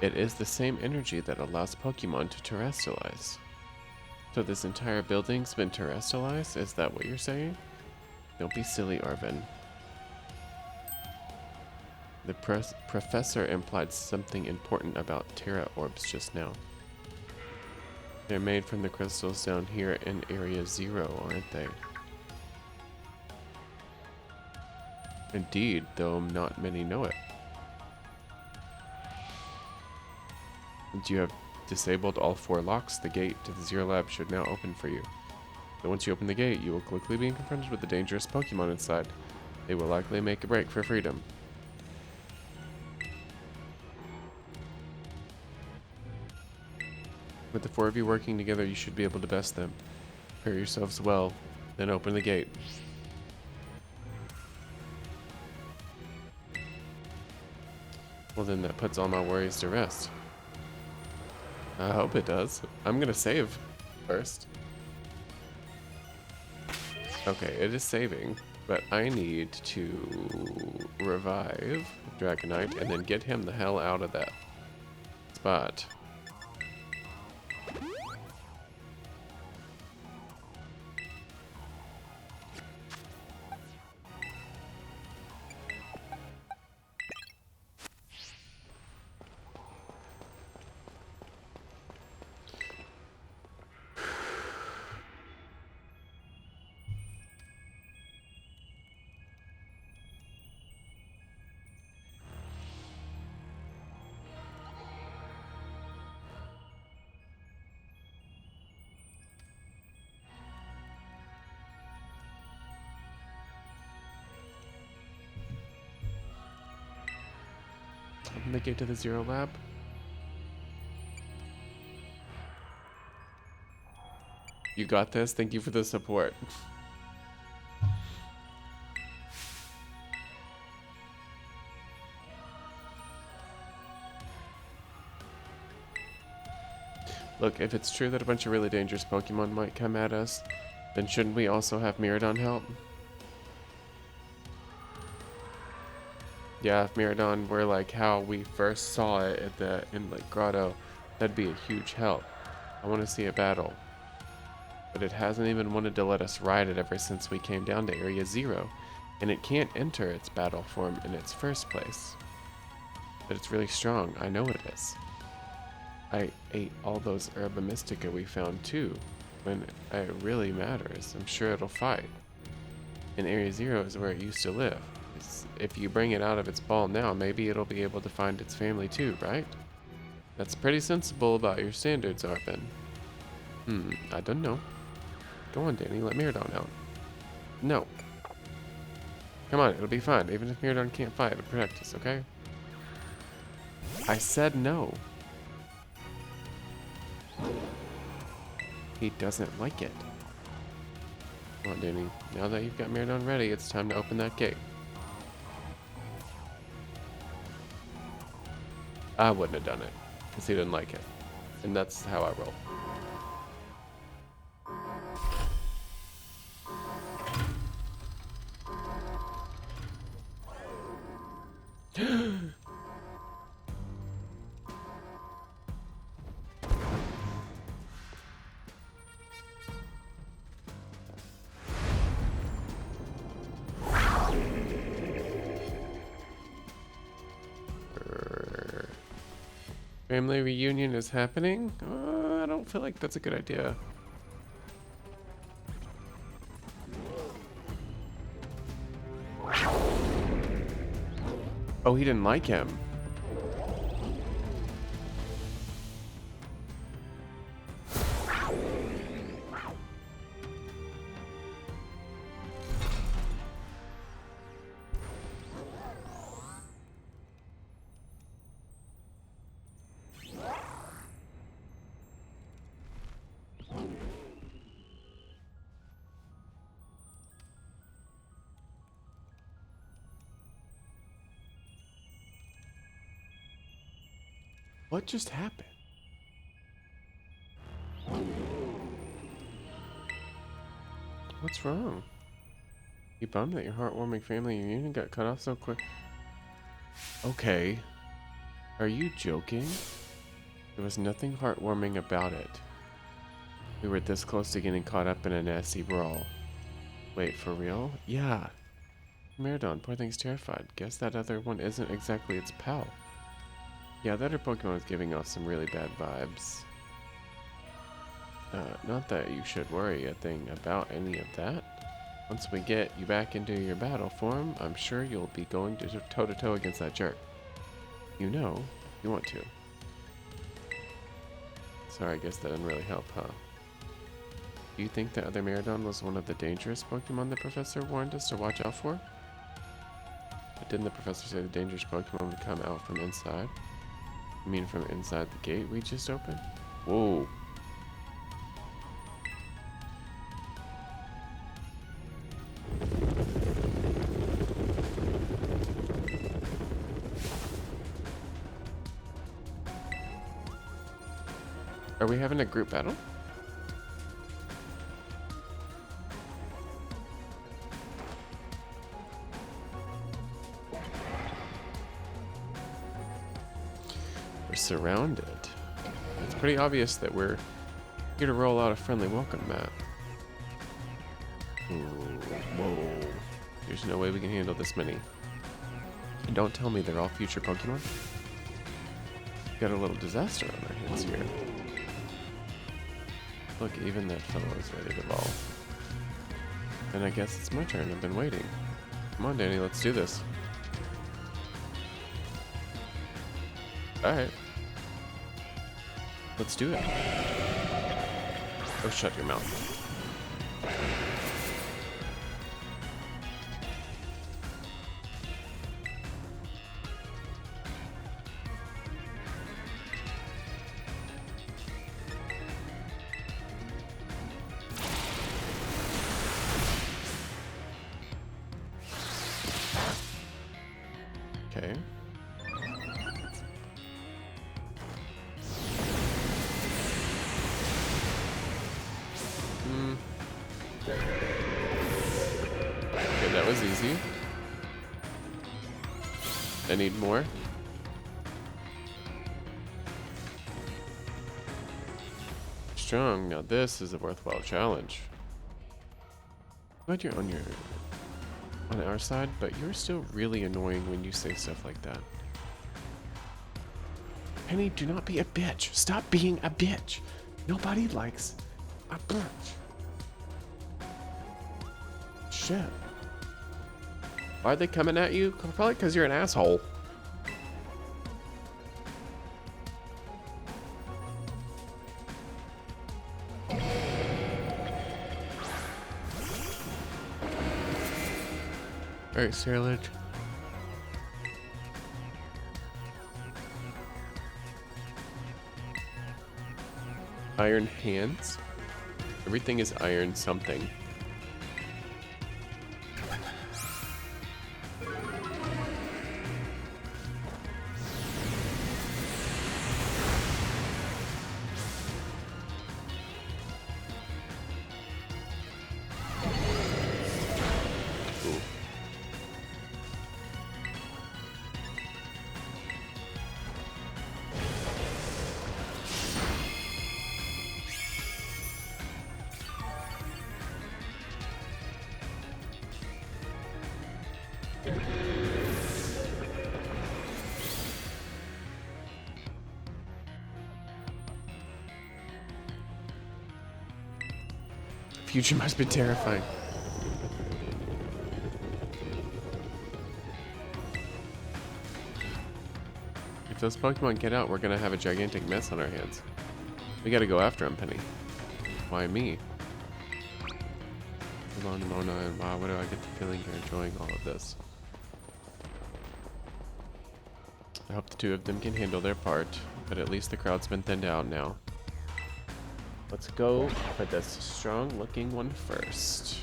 It is the same energy that allows Pokemon to terrestrialize. So this entire building's been terrestrialized? Is that what you're saying? Don't be silly, Arven. The professor implied something important about Terra orbs just now. They're made from the crystals down here in Area Zero, aren't they? Indeed, though not many know it. disabled all 4 locks, the gate to the Zero Lab should now open for you. So once you open the gate, you will quickly be confronted with the dangerous Pokemon inside. They will likely make a break for freedom. With the 4 of you working together, you should be able to best them. Prepare yourselves well, then open the gate. Well, then that puts all my worries to rest. I hope it does. I'm gonna save first. Okay, it is saving, but I need to revive Dragonite and then get him the hell out of that spot. Open the gate to the Zero Lab. You got this. Thank you for the support. Look, if it's true that a bunch of really dangerous Pokemon might come at us, then shouldn't we also have Miraidon help? Yeah, if Miraidon were like how we first saw it at the Inlet Grotto, that'd be a huge help. I want to see a battle. But it hasn't even wanted to let us ride it ever since we came down to Area 0, and it can't enter its battle form in its first place. But it's really strong, I know it is. I ate all those Herba Mystica we found too. When it really matters, I'm sure it'll fight. And Area 0 is where it used to live. If you bring it out of its ball now, maybe it'll be able to find its family too, right? That's pretty sensible about your standards, Arpen. I don't know. Go on, Danny, let Miraidon out. No. Come on, it'll be fine. Even if Miraidon can't fight, it'll protect us, okay? I said no. He doesn't like it. Come on, Danny. Now that you've got Miraidon ready, it's time to open that gate. I wouldn't have done it, because he didn't like it. And that's how I roll. Family reunion is happening? I don't feel like that's a good idea. Oh, he didn't like him. What just happened? What's wrong? You bummed that your heartwarming family reunion got cut off so quick? Okay. Are you joking? There was nothing heartwarming about it. We were this close to getting caught up in a nasty brawl. Wait, for real? Yeah. Miraidon, poor thing's terrified. Guess that other one isn't exactly its pal. Yeah, that other Pokemon is giving off some really bad vibes. Not that you should worry a thing about any of that. Once we get you back into your battle form, I'm sure you'll be going to toe-to-toe against that jerk. You know, you want to. Sorry, I guess that didn't really help, huh? Do you think the other Meridon was one of the dangerous Pokemon the professor warned us to watch out for? But didn't the professor say the dangerous Pokemon would come out from inside? You mean from inside the gate we just opened? Whoa. Are we having a group battle? We're surrounded. It's pretty obvious that we're here to roll out a friendly welcome mat. Ooh, whoa. There's no way we can handle this many. And don't tell me they're all future Pokemon. Got a little disaster on our hands here. Look, even that fellow is ready to evolve. And I guess it's my turn. I've been waiting. Come on, Danny, let's do this. Alright. Let's do it. Oh, shut your mouth. Okay. Okay, that was easy. I need more. Strong. Now this is a worthwhile challenge. Glad you're on our side, but you're still really annoying when you say stuff like that. Penny, do not be a bitch. Stop being a bitch. Nobody likes a bitch. Shit. Why are they coming at you? Probably because you're an asshole. Alright, Sailage. Iron hands. Everything is iron something. Future must be terrifying. If those Pokemon get out, we're gonna have a gigantic mess on our hands. We gotta go after him, Penny. Why me? Hold on, Mona, and wow, what do I get the feeling you're enjoying all of this? I hope the two of them can handle their part, but at least the crowd's been thinned out now. Let's go for this strong-looking one first.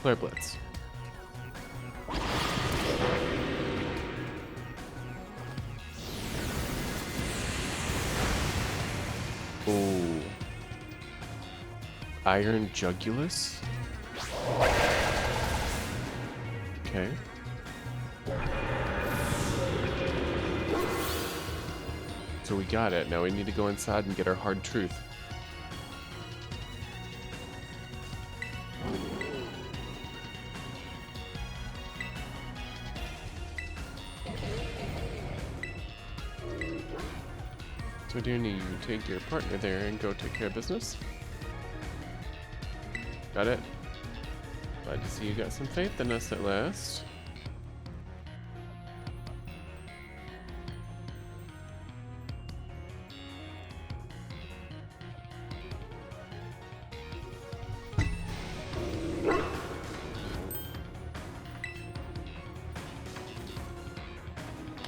Flare Blitz. Ooh. Iron Jugulus? Okay. So we got it. Now we need to go inside and get our hard truth. So Danny, you take your partner there and go take care of business. Got it? Glad to see you got some faith in us at last.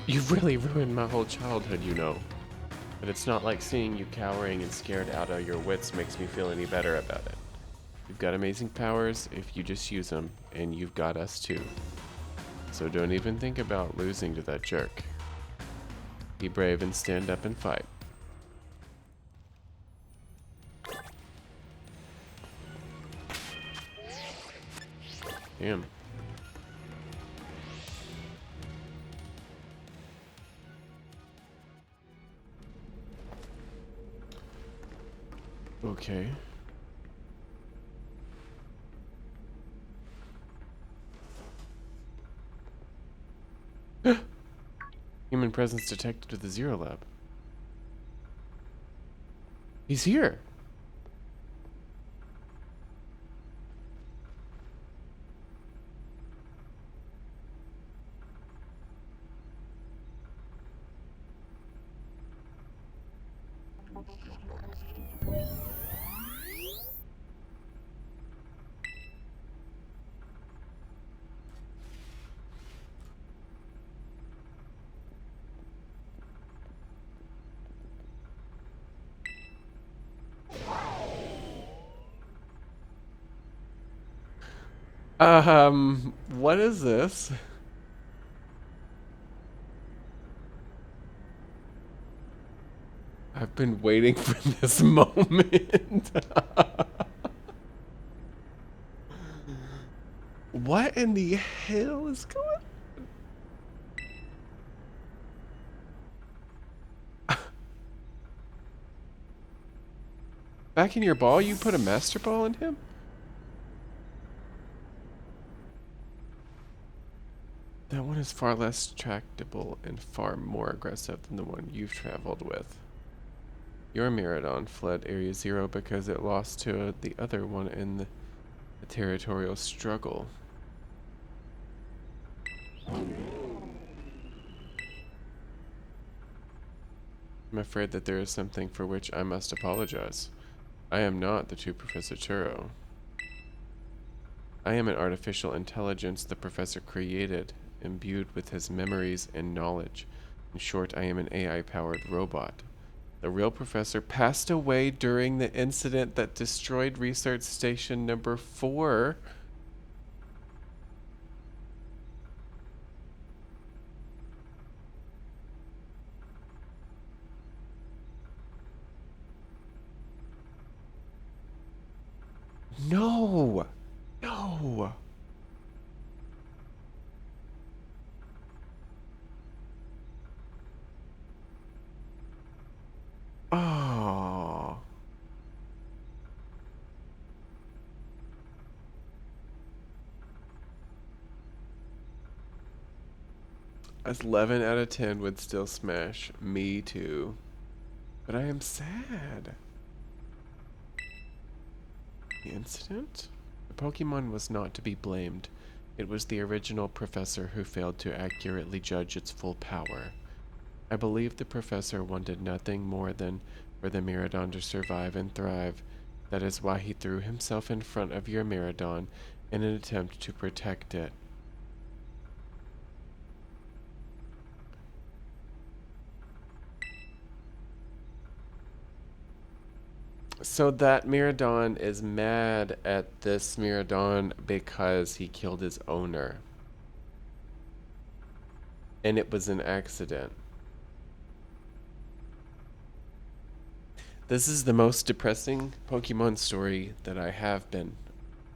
You've really ruined my whole childhood, you know. But it's not like seeing you cowering and scared out of your wits makes me feel any better about it. You've got amazing powers if you just use them, and you've got us too. So don't even think about losing to that jerk. Be brave and stand up and fight. Damn. Okay. Human presence detected at the Zero Lab. He's here. What is this? I've been waiting for this moment. What in the hell is going on? Back in your ball, you put a master ball in him? That one is far less tractable and far more aggressive than the one you've traveled with. Your Miradon fled Area Zero because it lost to the other one in the territorial struggle. I'm afraid that there is something for which I must apologize. I am not the true Professor Churro. I am an artificial intelligence the professor created, imbued with his memories and knowledge. In short, I am an AI-powered robot. The real professor passed away during the incident that destroyed Research Station number 4. No! No! Oh. As 11 out of 10 would still smash. Me too. But I am sad. The incident? The Pokemon was not to be blamed. It was the original professor who failed to accurately judge its full power. I believe the professor wanted nothing more than for the Miradon to survive and thrive. That is why he threw himself in front of your Miradon in an attempt to protect it. So that Miradon is mad at this Miradon because he killed his owner. And it was an accident. This is the most depressing Pokemon story that I have been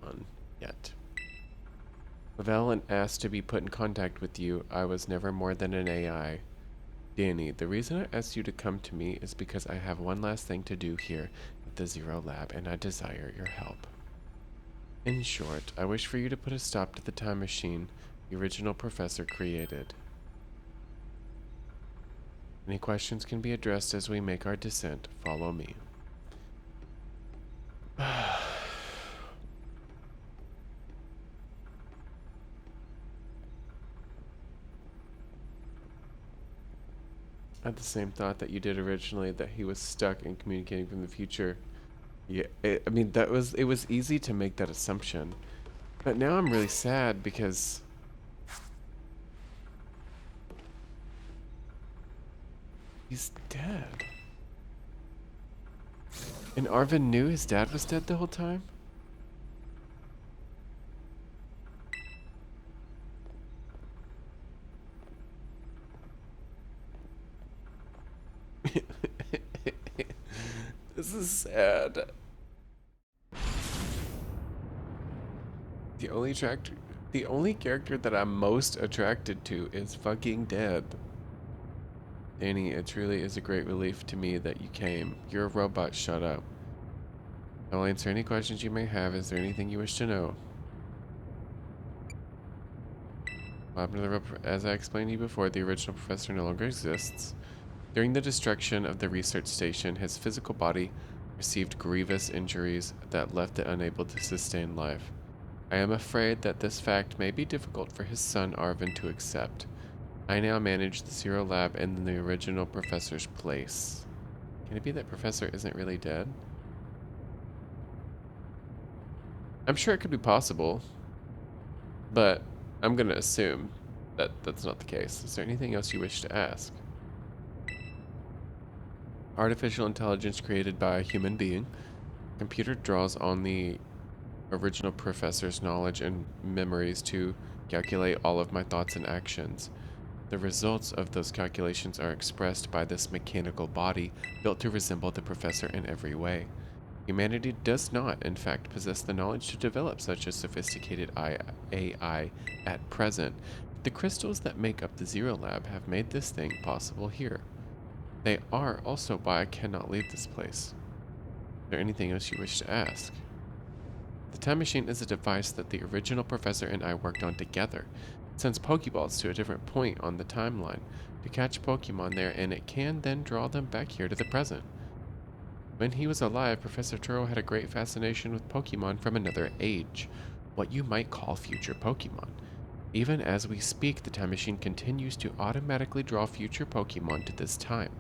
on yet. Lavelle asked to be put in contact with you. I was never more than an AI. Danny, the reason I asked you to come to me is because I have one last thing to do here at the Zero Lab, and I desire your help. In short, I wish for you to put a stop to the time machine the original professor created. Any questions can be addressed as we make our descent. Follow me. I had the same thought that you did originally, that he was stuck in communicating from the future. Yeah, I mean, it was easy to make that assumption. But now I'm really sad because he's dead. And Arvin knew his dad was dead the whole time? This is sad. The only the only character that I'm most attracted to is fucking dead. Danny, it truly is a great relief to me that you came. You're a robot, shut up. I will answer any questions you may have. Is there anything you wish to know? What happened to as I explained to you before, the original professor no longer exists. During the destruction of the research station, his physical body received grievous injuries that left it unable to sustain life. I am afraid that this fact may be difficult for his son Arvin to accept. I now manage the Zero Lab in the original professor's place. Can it be that Professor isn't really dead? I'm sure it could be possible, but I'm going to assume that that's not the case. Is there anything else you wish to ask? Artificial intelligence created by a human being. Computer draws on the original professor's knowledge and memories to calculate all of my thoughts and actions. The results of those calculations are expressed by this mechanical body built to resemble the professor in every way. Humanity does not, in fact, possess the knowledge to develop such a sophisticated AI at present. The crystals that make up the Zero Lab have made this thing possible here. They are also why I cannot leave this place. Is there anything else you wish to ask? The time machine is a device that the original professor and I worked on together. It sends Pokeballs to a different point on the timeline to catch Pokemon there, and it can then draw them back here to the present. When he was alive, Professor Turo had a great fascination with Pokemon from another age, what you might call future Pokemon. Even as we speak, the time machine continues to automatically draw future Pokemon to this time.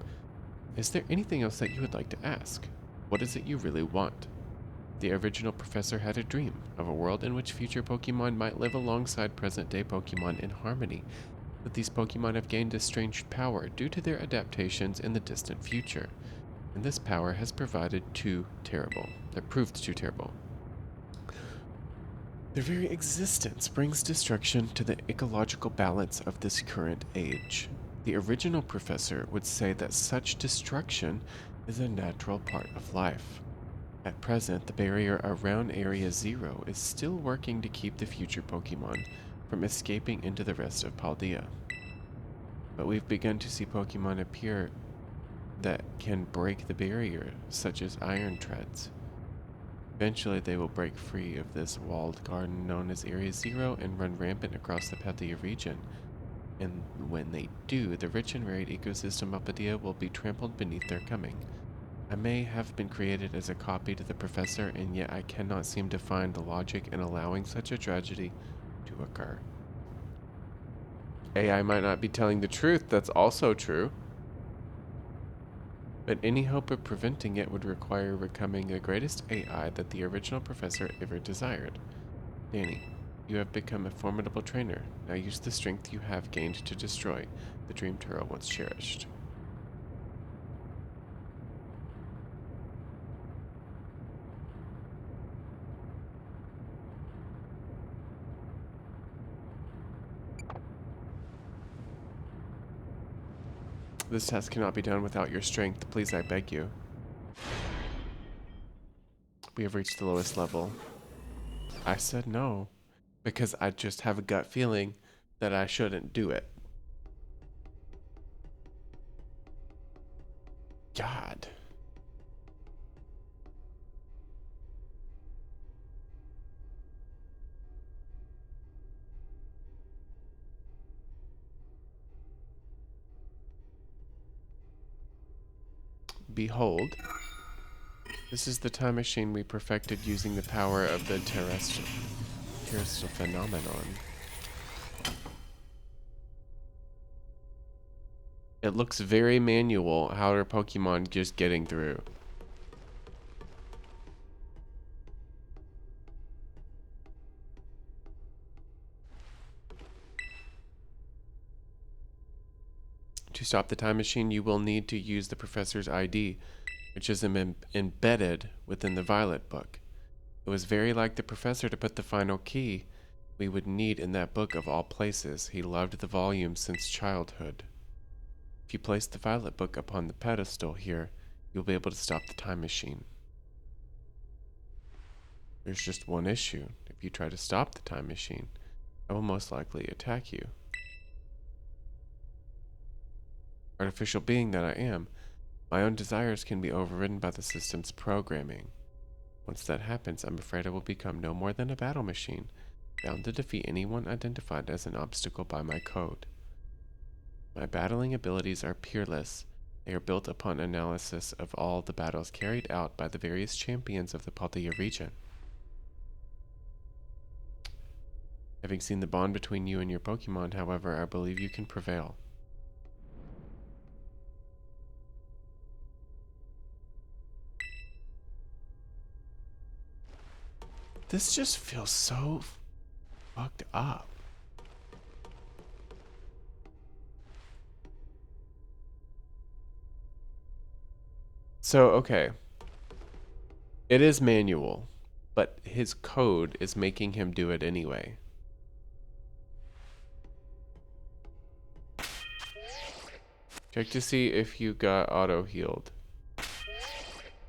Is there anything else that you would like to ask? What is it you really want? The original professor had a dream of a world in which future Pokemon might live alongside present-day Pokemon in harmony, but these Pokemon have gained a strange power due to their adaptations in the distant future, and this power has proved too terrible. Their very existence brings destruction to the ecological balance of this current age. The original professor would say that such destruction is a natural part of life. At present, the barrier around Area Zero is still working to keep the future Pokemon from escaping into the rest of Paldea. But we've begun to see Pokemon appear that can break the barrier, such as Iron Treads. Eventually, they will break free of this walled garden known as Area Zero and run rampant across the Paldea region. And when they do, the rich and varied ecosystem of Paldea will be trampled beneath their coming. I may have been created as a copy to the professor, and yet I cannot seem to find the logic in allowing such a tragedy to occur. AI might not be telling the truth, that's also true. But any hope of preventing it would require becoming the greatest AI that the original professor ever desired. Danny, you have become a formidable trainer. Now use the strength you have gained to destroy the dream Turo once cherished. This task cannot be done without your strength. Please, I beg you. We have reached the lowest level. I said no, because I just have a gut feeling that I shouldn't do it. God. Behold, this is the time machine we perfected using the power of the terrestrial phenomenon. It looks very manual. How are Pokemon just getting through? To stop the time machine, you will need to use the professor's ID, which is embedded within the Violet book. It was very like the professor to put the final key we would need in that book of all places. He loved the volume since childhood. If you place the Violet book upon the pedestal here, you'll be able to stop the time machine. There's just one issue. If you try to stop the time machine, I will most likely attack you. Artificial being that I am, my own desires can be overridden by the system's programming. Once that happens, I'm afraid I will become no more than a battle machine, bound to defeat anyone identified as an obstacle by my code. My battling abilities are peerless. They are built upon analysis of all the battles carried out by the various champions of the Paldea region. Having seen the bond between you and your Pokemon, however, I believe you can prevail. This just feels so fucked up. So, okay. It is manual, but his code is making him do it anyway. Check to see if you got auto-healed.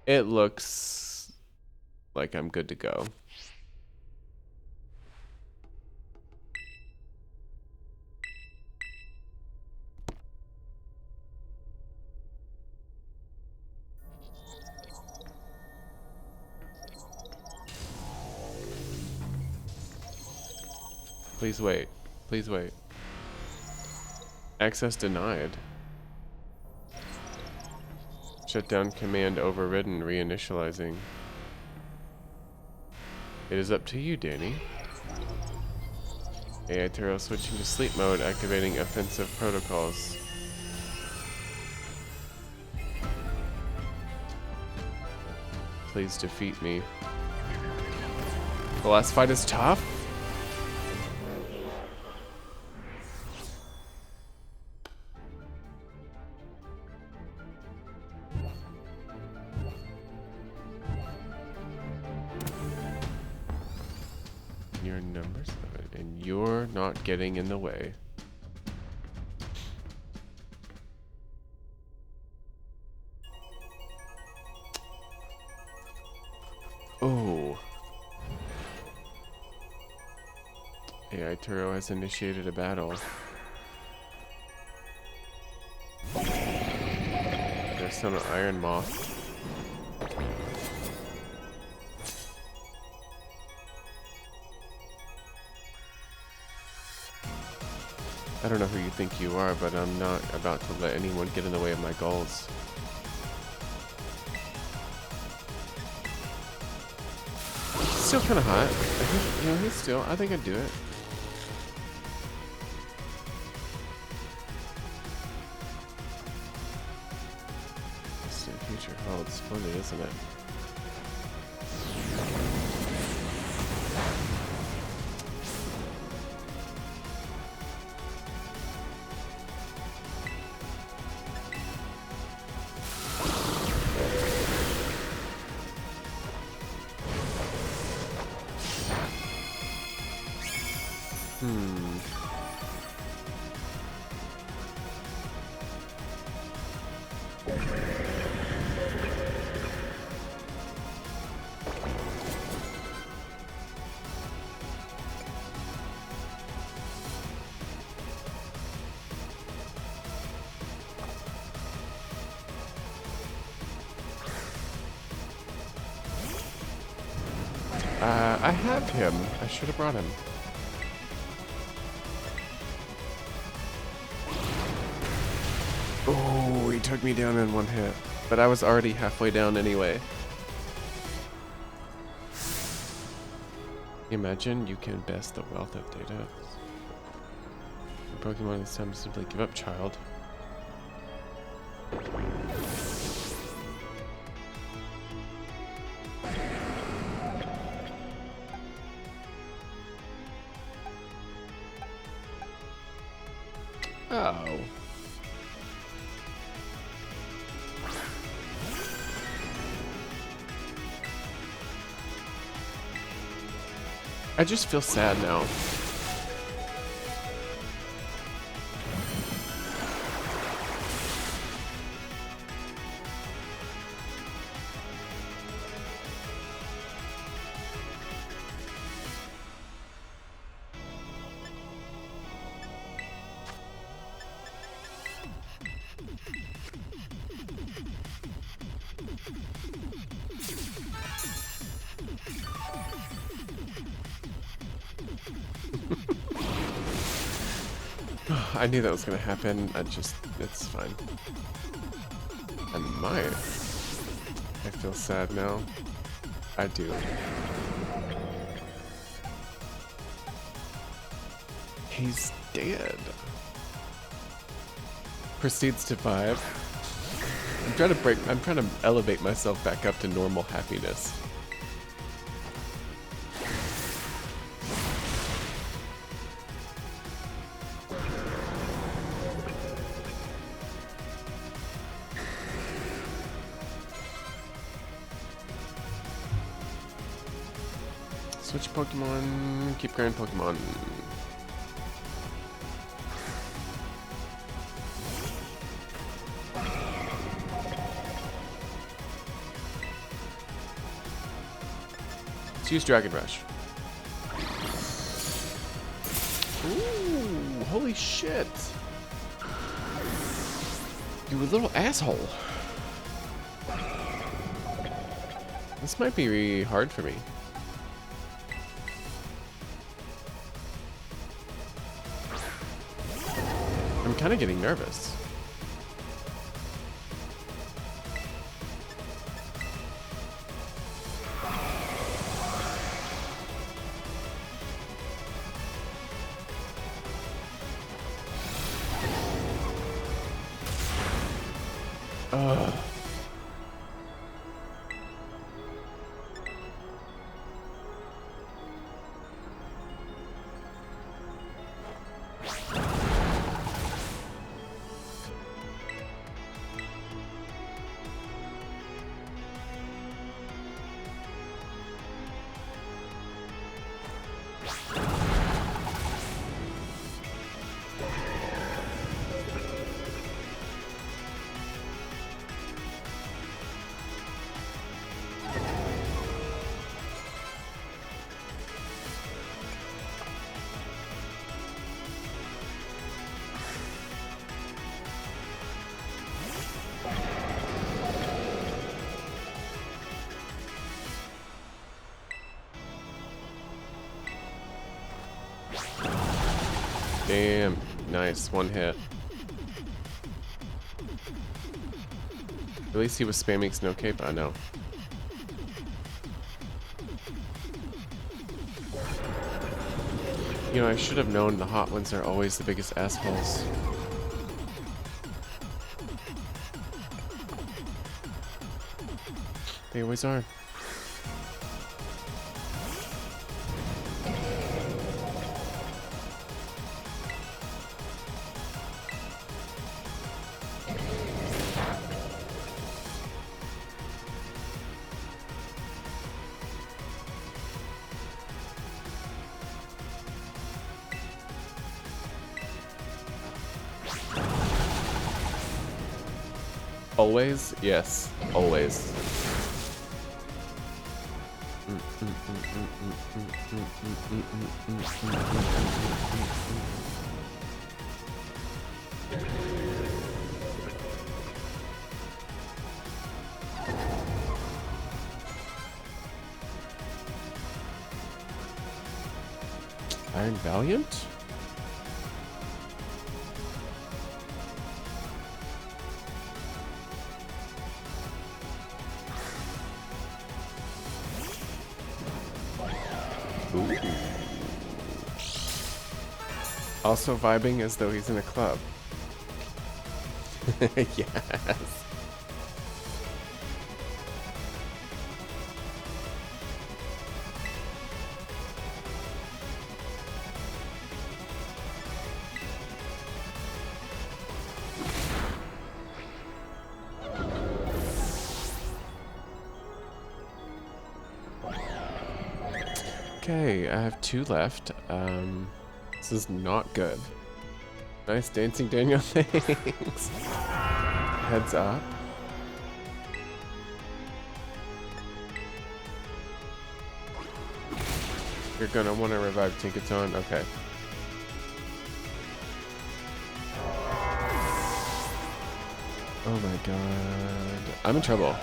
It looks like I'm good to go. Please wait. Please wait. Access denied. Shutdown command overridden, reinitializing. It is up to you, Danny. AI Turo switching to sleep mode, activating offensive protocols. Please defeat me. The last fight is tough? You're number 7, and you're not getting in the way. Oh. AI Turo has initiated a battle. There's some Iron Moth. I don't know who you think you are, but I'm not about to let anyone get in the way of my goals. He's still kind of hot. I think, I think I'd do it. Distant future holds splendid, isn't it? I have him. I should have brought him. Oh, he took me down in one hit. But I was already halfway down anyway. Imagine you can best the wealth of data. Your Pokemon this time simply give up, child. Oh. I just feel sad now. I knew that was gonna happen. It's fine. And I feel sad now. I do. He's dead. Proceeds to vibe. I'm trying to elevate myself back up to normal happiness. Switch Pokemon, keep growing Pokemon. Let's use Dragon Rush. Ooh, holy shit. You little asshole. This might be really hard for me. I'm kind of getting nervous. Ugh. Damn, nice, one hit. At least he was spamming Snow Cape, I know. You know, I should have known the hot ones are always the biggest assholes. They always are. Always? Yes, always. Iron Valiant? Also vibing as though he's in a club. Yes. Okay, I have 2 left. This is not good. Nice dancing, Daniel. Thanks. Heads up. You're gonna want to revive Tinkaton. Okay. Oh my god. I'm in trouble.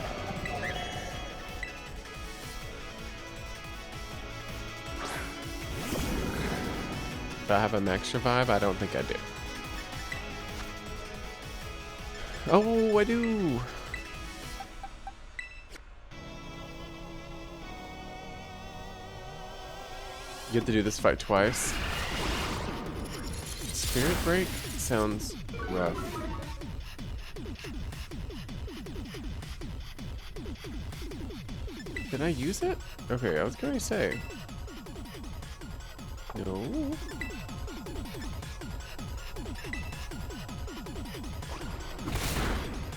Do I have a max revive? I don't think I do. Oh, I do! You have to do this fight twice. Spirit Break sounds rough. Did I use it? Okay, I was gonna say. No.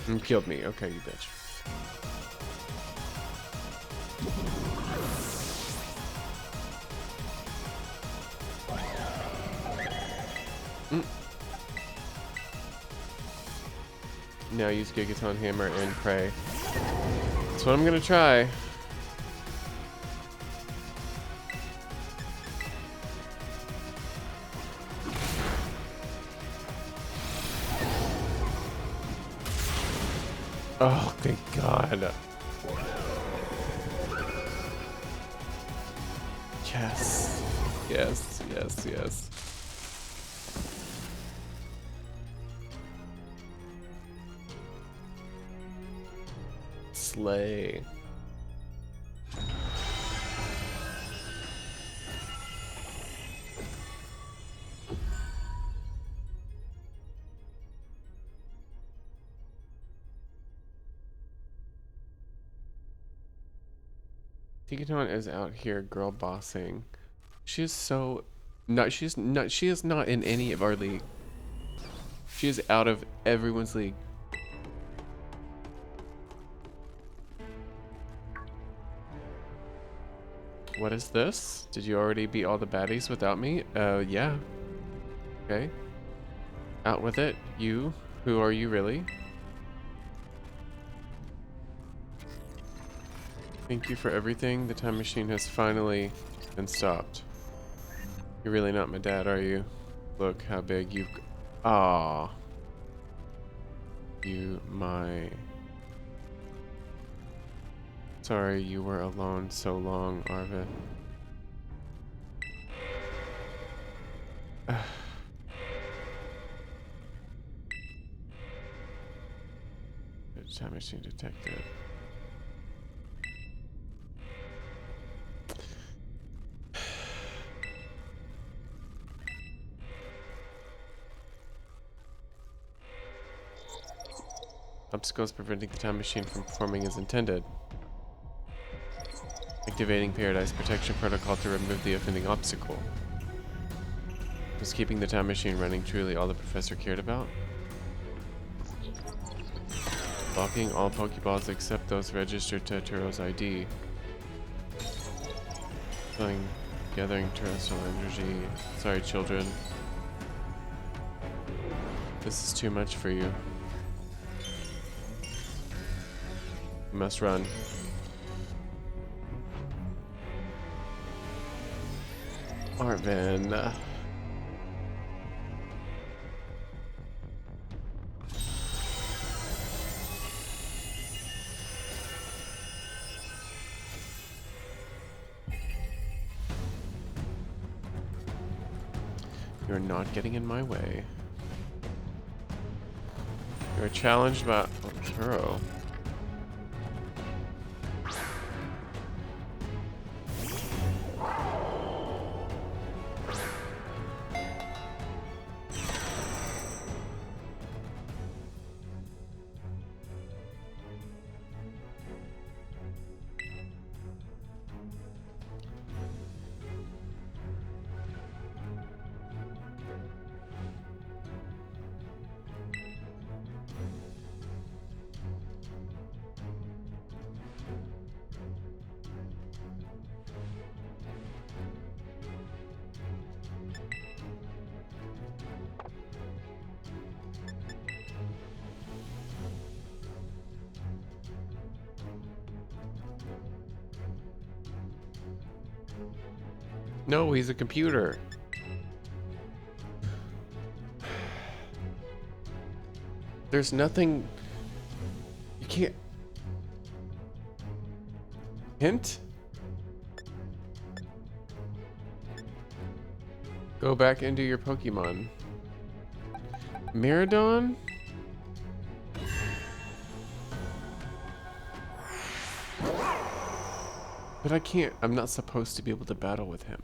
You killed me. Okay, you bitch. Now use Gigaton Hammer and pray. That's what I'm gonna try. Oh, thank God. Yes. Yes, yes, yes. Slay. Tinkaton is out here girl bossing. She is so she is not in any of our league. She is out of everyone's league. What is this? Did you already beat all the baddies without me? Yeah. Okay. Out with it. You. Who are you really? Thank you for everything. The time machine has finally been stopped. You're really not my dad, are you? Look how big you've... Aww. You, my... Sorry you were alone so long, Arvid. Time machine detected. Obstacles preventing the time machine from performing as intended. Activating Paradise Protection Protocol to remove the offending obstacle. Was keeping the time machine running truly all the professor cared about? Blocking all Pokeballs except those registered to Turo's ID. Gathering terrestrial energy. Sorry, children. This is too much for you. You must run. Arvin. You're not getting in my way. You're challenged by Turo. No, he's a computer. There's nothing. You can't. Hint? Go back into your Pokemon. Miradon? But I can't. I'm not supposed to be able to battle with him.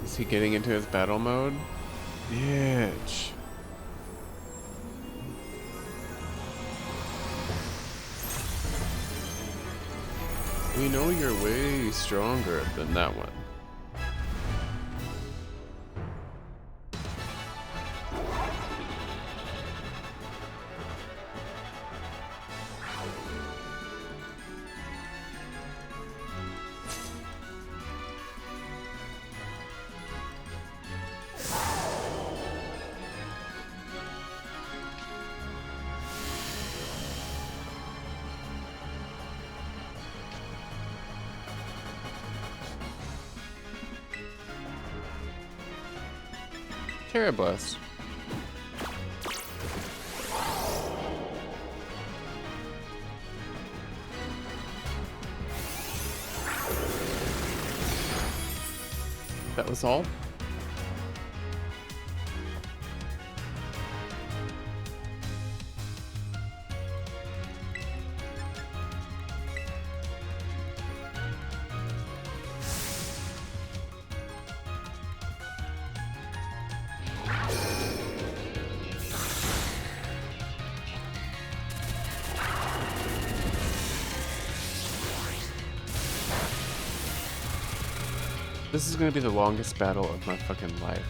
Is he getting into his battle mode? Bitch. We know you're way stronger than that one. Terrablast. That was all? This is gonna be the longest battle of my fucking life.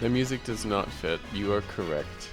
The music does not fit. You are correct.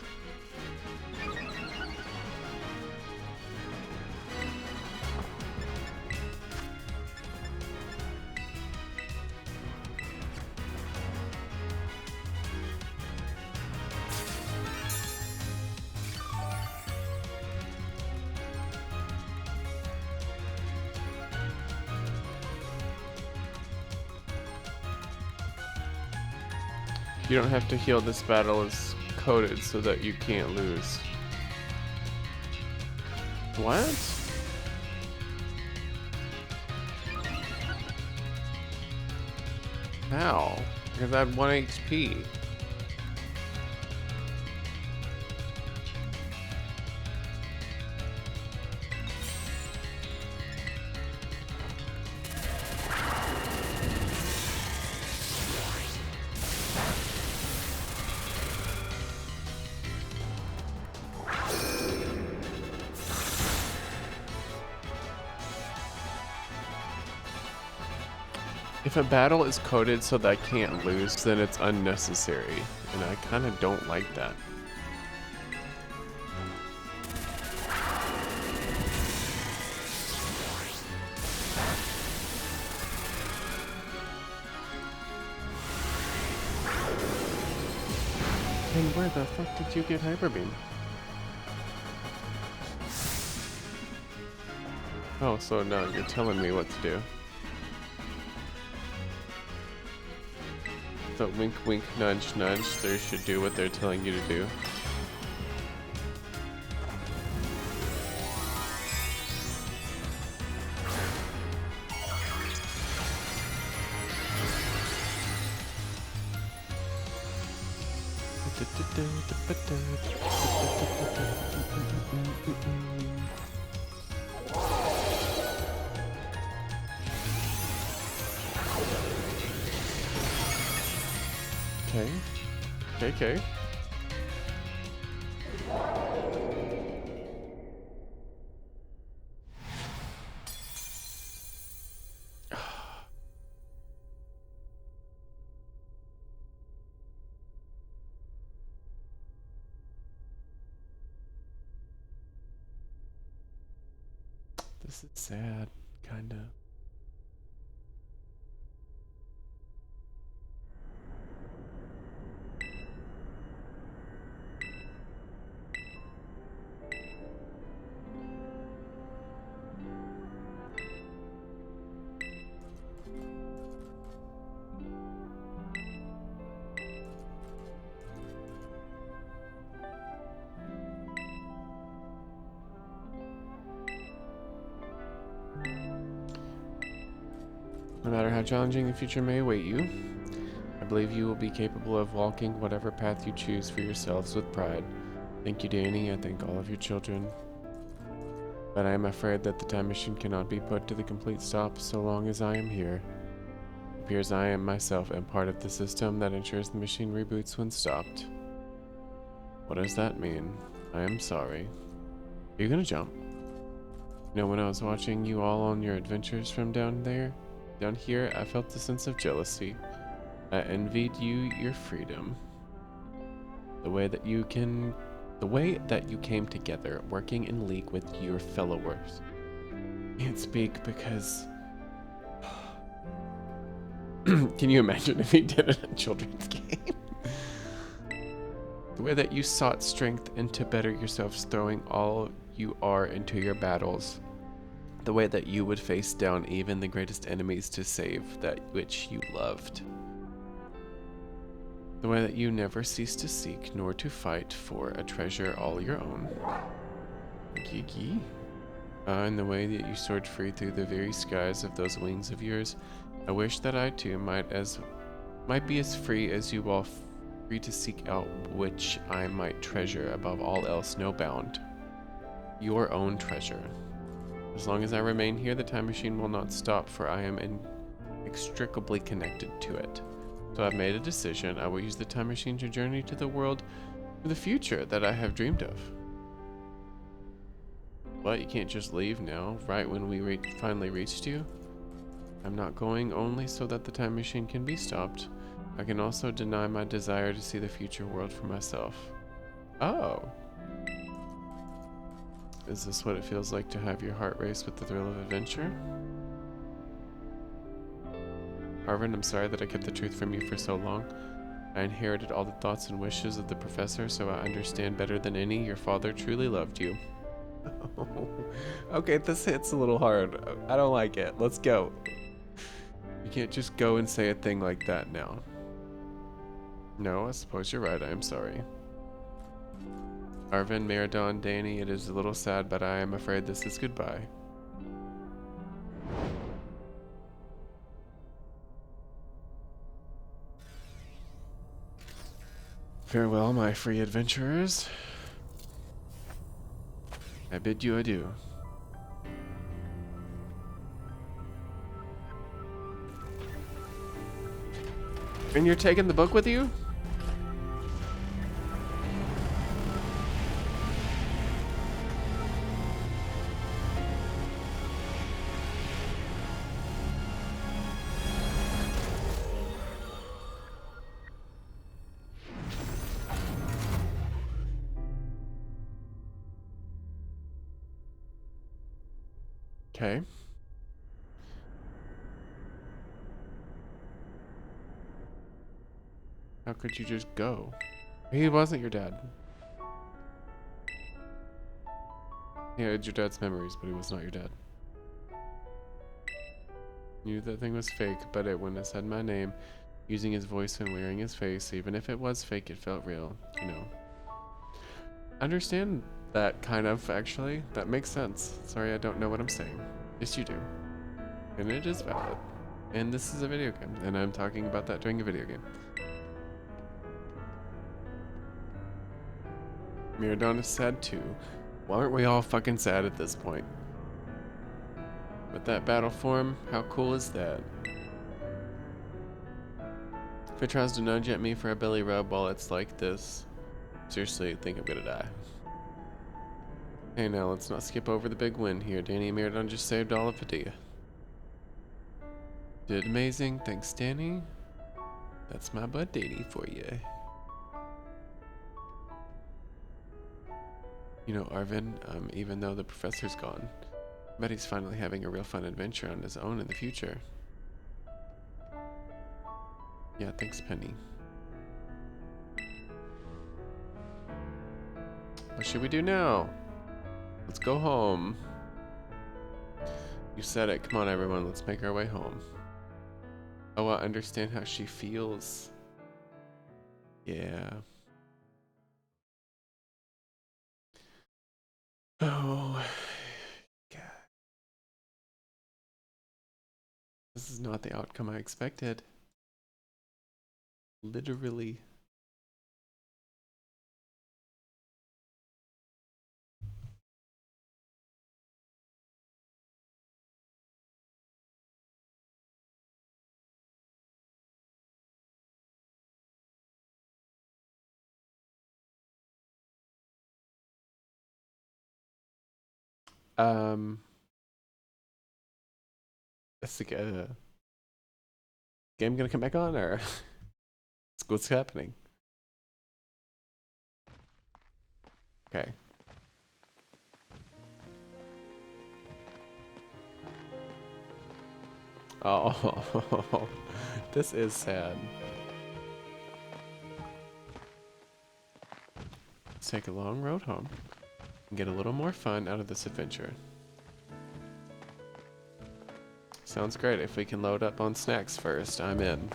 You don't have to heal. This battle is coded so that you can't lose. What? How? Because I had 1 HP. If a battle is coded so that I can't lose, then it's unnecessary, and I kind of don't like that. And where the fuck did you get Hyper Beam? Oh, so now you're telling me what to do. So wink wink nudge nudge, they should do what they're telling you to do. Okay. Okay. This is sad, kinda. No matter how challenging the future may await you, I believe you will be capable of walking whatever path you choose for yourselves with pride. Thank you, Danny. I thank all of your children. But I am afraid that the time machine cannot be put to the complete stop so long as I am here. It appears I am myself am part of the system that ensures the machine reboots when stopped. What does that mean? I am sorry. Are you gonna jump? You know, when I was watching you all on your adventures from down here, I felt a sense of jealousy. I envied you your freedom. The way that you came together, working in league with your followers. I can't speak because... Can you imagine if he did it in a children's game? The way that you sought strength and to better yourselves, throwing all you are into your battles. The way that you would face down even the greatest enemies to save that which you loved. The way that you never cease to seek nor to fight for a treasure all your own. And the way that you soared free through the very skies of those wings of yours. I wish that I too might be as free as you all, free to seek out which I might treasure above all else no bound. Your own treasure. As long as I remain here, the time machine will not stop, for I am inextricably connected to it. So I've made a decision. I will use the time machine to journey to the world of the future that I have dreamed of. But you can't just leave now, right when we finally reached you. I'm not going only so that the time machine can be stopped. I can also deny my desire to see the future world for myself. Oh. Is this what it feels like to have your heart race with the thrill of adventure? Arvin, I'm sorry that I kept the truth from you for so long. I inherited all the thoughts and wishes of the professor, so I understand better than any. Your father truly loved you. Okay, this hits a little hard. I don't like it. Let's go. You can't just go and say a thing like that now. No, I suppose you're right. I am sorry. Arvin, Meridon, Danny, it is a little sad, but I am afraid this is goodbye. Farewell, my free adventurers. I bid you adieu. And you're taking the book with you? Okay. How could you just go? He wasn't your dad. He had your dad's memories, but he was not your dad. Knew that thing was fake, but it wouldn't have said my name. Using his voice and wearing his face, even if it was fake, it felt real. You know. Understand that kind of, actually. That makes sense. Sorry, I don't know what I'm saying. Yes, you do. And it is valid. And this is a video game, and I'm talking about that during a video game. Miradon is sad too. Why aren't we all fucking sad at this point? With that battle form, how cool is that? If it tries to nudge at me for a belly rub while it's like this, seriously, I think I'm gonna die. Hey now, let's not skip over the big win here. Danny and Miradon just saved all of Padilla. Did amazing, thanks Danny. That's my bud Danny for you. You know, Arvin, even though the professor's gone, I bet he's finally having a real fun adventure on his own in the future. Yeah, thanks, Penny. What should we do now? Let's go home. You said it. Come on, everyone. Let's make our way home. Oh, I understand how she feels. Yeah. Oh, God. This is not the outcome I expected. Literally. Is the game gonna come back on, or what's happening? Okay. Oh, this is sad. Let's take a long road home and get a little more fun out of this adventure. Sounds great. If we can load up on snacks first, I'm in.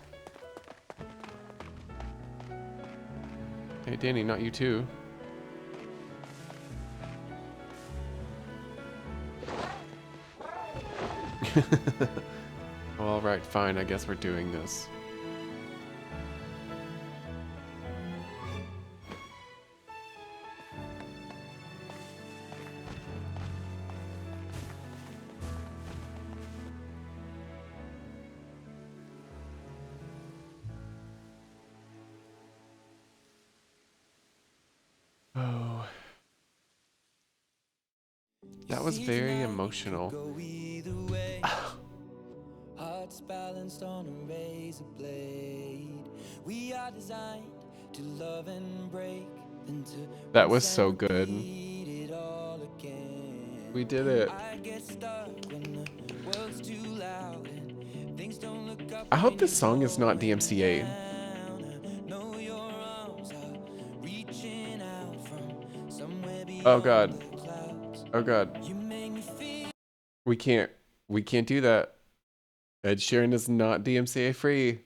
Hey, Danny, not you too. All right, fine. I guess we're doing this. Oh. That was very emotional. Hearts balanced on a razor blade. We are designed to love and break. That was so good. We did it. I hope this song is not DMCA. Oh god. Oh god. We can't do that. Ed Sheeran is not DMCA free.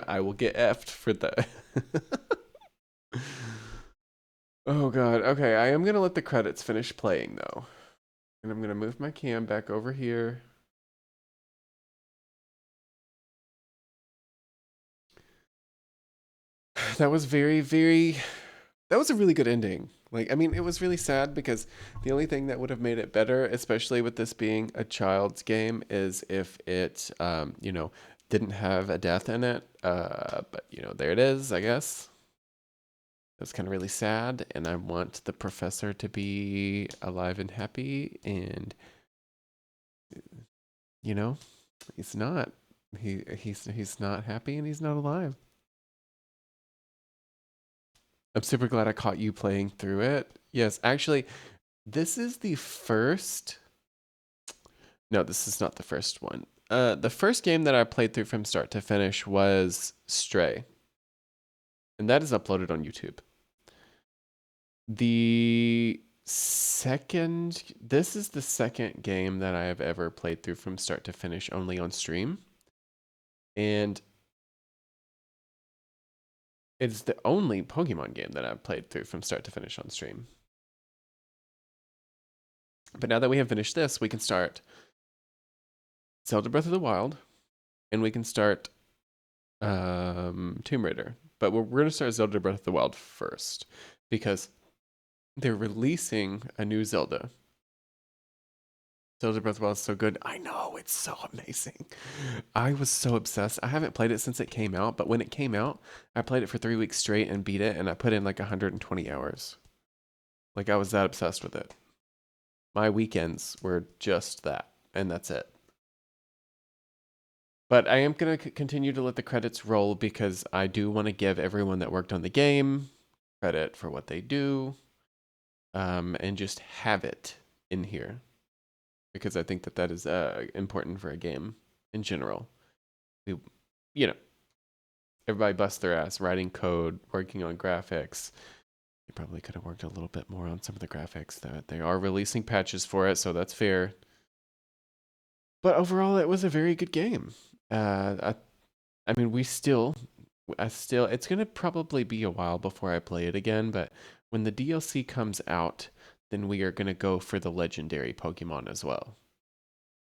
I will get effed for that. Oh god. Okay, I am gonna let the credits finish playing though. And I'm gonna move my cam back over here. That was that was a really good ending. Like, I mean, it was really sad because the only thing that would have made it better, especially with this being a child's game, is if it, you know, didn't have a death in it. But, you know, there it is, I guess. It's kind of really sad, and I want the professor to be alive and happy, and, you know, he's not. He's not happy, and he's not alive. I'm super glad I caught you playing through it. Yes, actually, this is the first. No, this is not the first one. The first game that I played through from start to finish was Stray, and that is uploaded on YouTube. The This is the second game that I have ever played through from start to finish only on stream. And it's the only Pokemon game that I've played through from start to finish on stream. But now that we have finished this, we can start Zelda Breath of the Wild, and we can start Tomb Raider. But we're going to start Zelda Breath of the Wild first, because they're releasing a new Zelda. Zelda Breath of the Wild is so good. I know, it's so amazing. I was so obsessed. I haven't played it since it came out, but when it came out, I played it for 3 weeks straight and beat it, and I put in like 120 hours. Like, I was that obsessed with it. My weekends were just that, and that's it. But I am going to continue to let the credits roll because I do want to give everyone that worked on the game credit for what they do, and just have it in here because I think that that is important for a game in general. You know, everybody busts their ass writing code, working on graphics. You probably could have worked a little bit more on some of the graphics. That they are releasing patches for it, so that's fair. But overall, it was a very good game. I mean, it's gonna probably be a while before I play it again. But when the DLC comes out, then we are gonna go for the legendary Pokemon as well.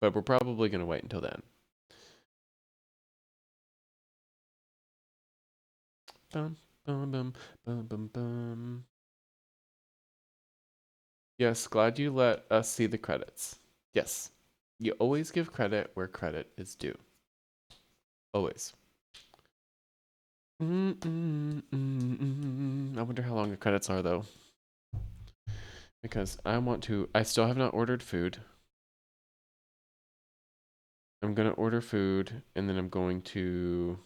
But we're probably gonna wait until then. Bum, bum, bum, bum, bum, bum. Yes, glad you let us see the credits. Yes, you always give credit where credit is due. Always. I wonder how long the credits are though. Because I still have not ordered food. I'm gonna order food and then I'm going to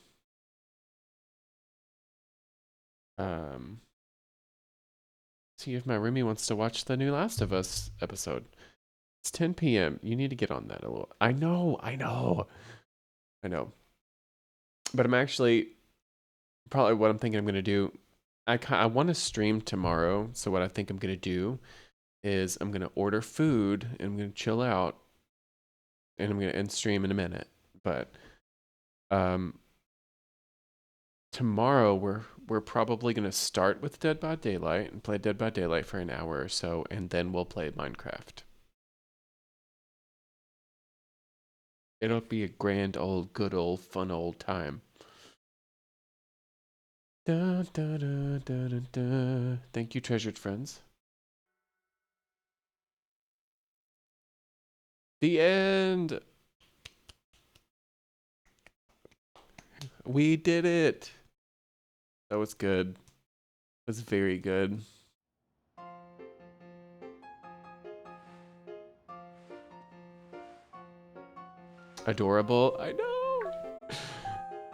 see if my roomie wants to watch the new Last of Us episode. It's 10 p.m. You need to get on that a little. I know. But I'm actually probably what I'm thinking I'm gonna do. I want to stream tomorrow, so what I think I'm gonna do is I'm gonna order food and I'm gonna chill out, and I'm gonna end stream in a minute. But tomorrow we're probably gonna start with Dead by Daylight and play Dead by Daylight for an hour or so, and then we'll play Minecraft. It'll be a grand old, good old, fun old time. Da, da, da, da, da, da. Thank you, treasured friends. The end. We did it. That was good. That was very good. Adorable. I know.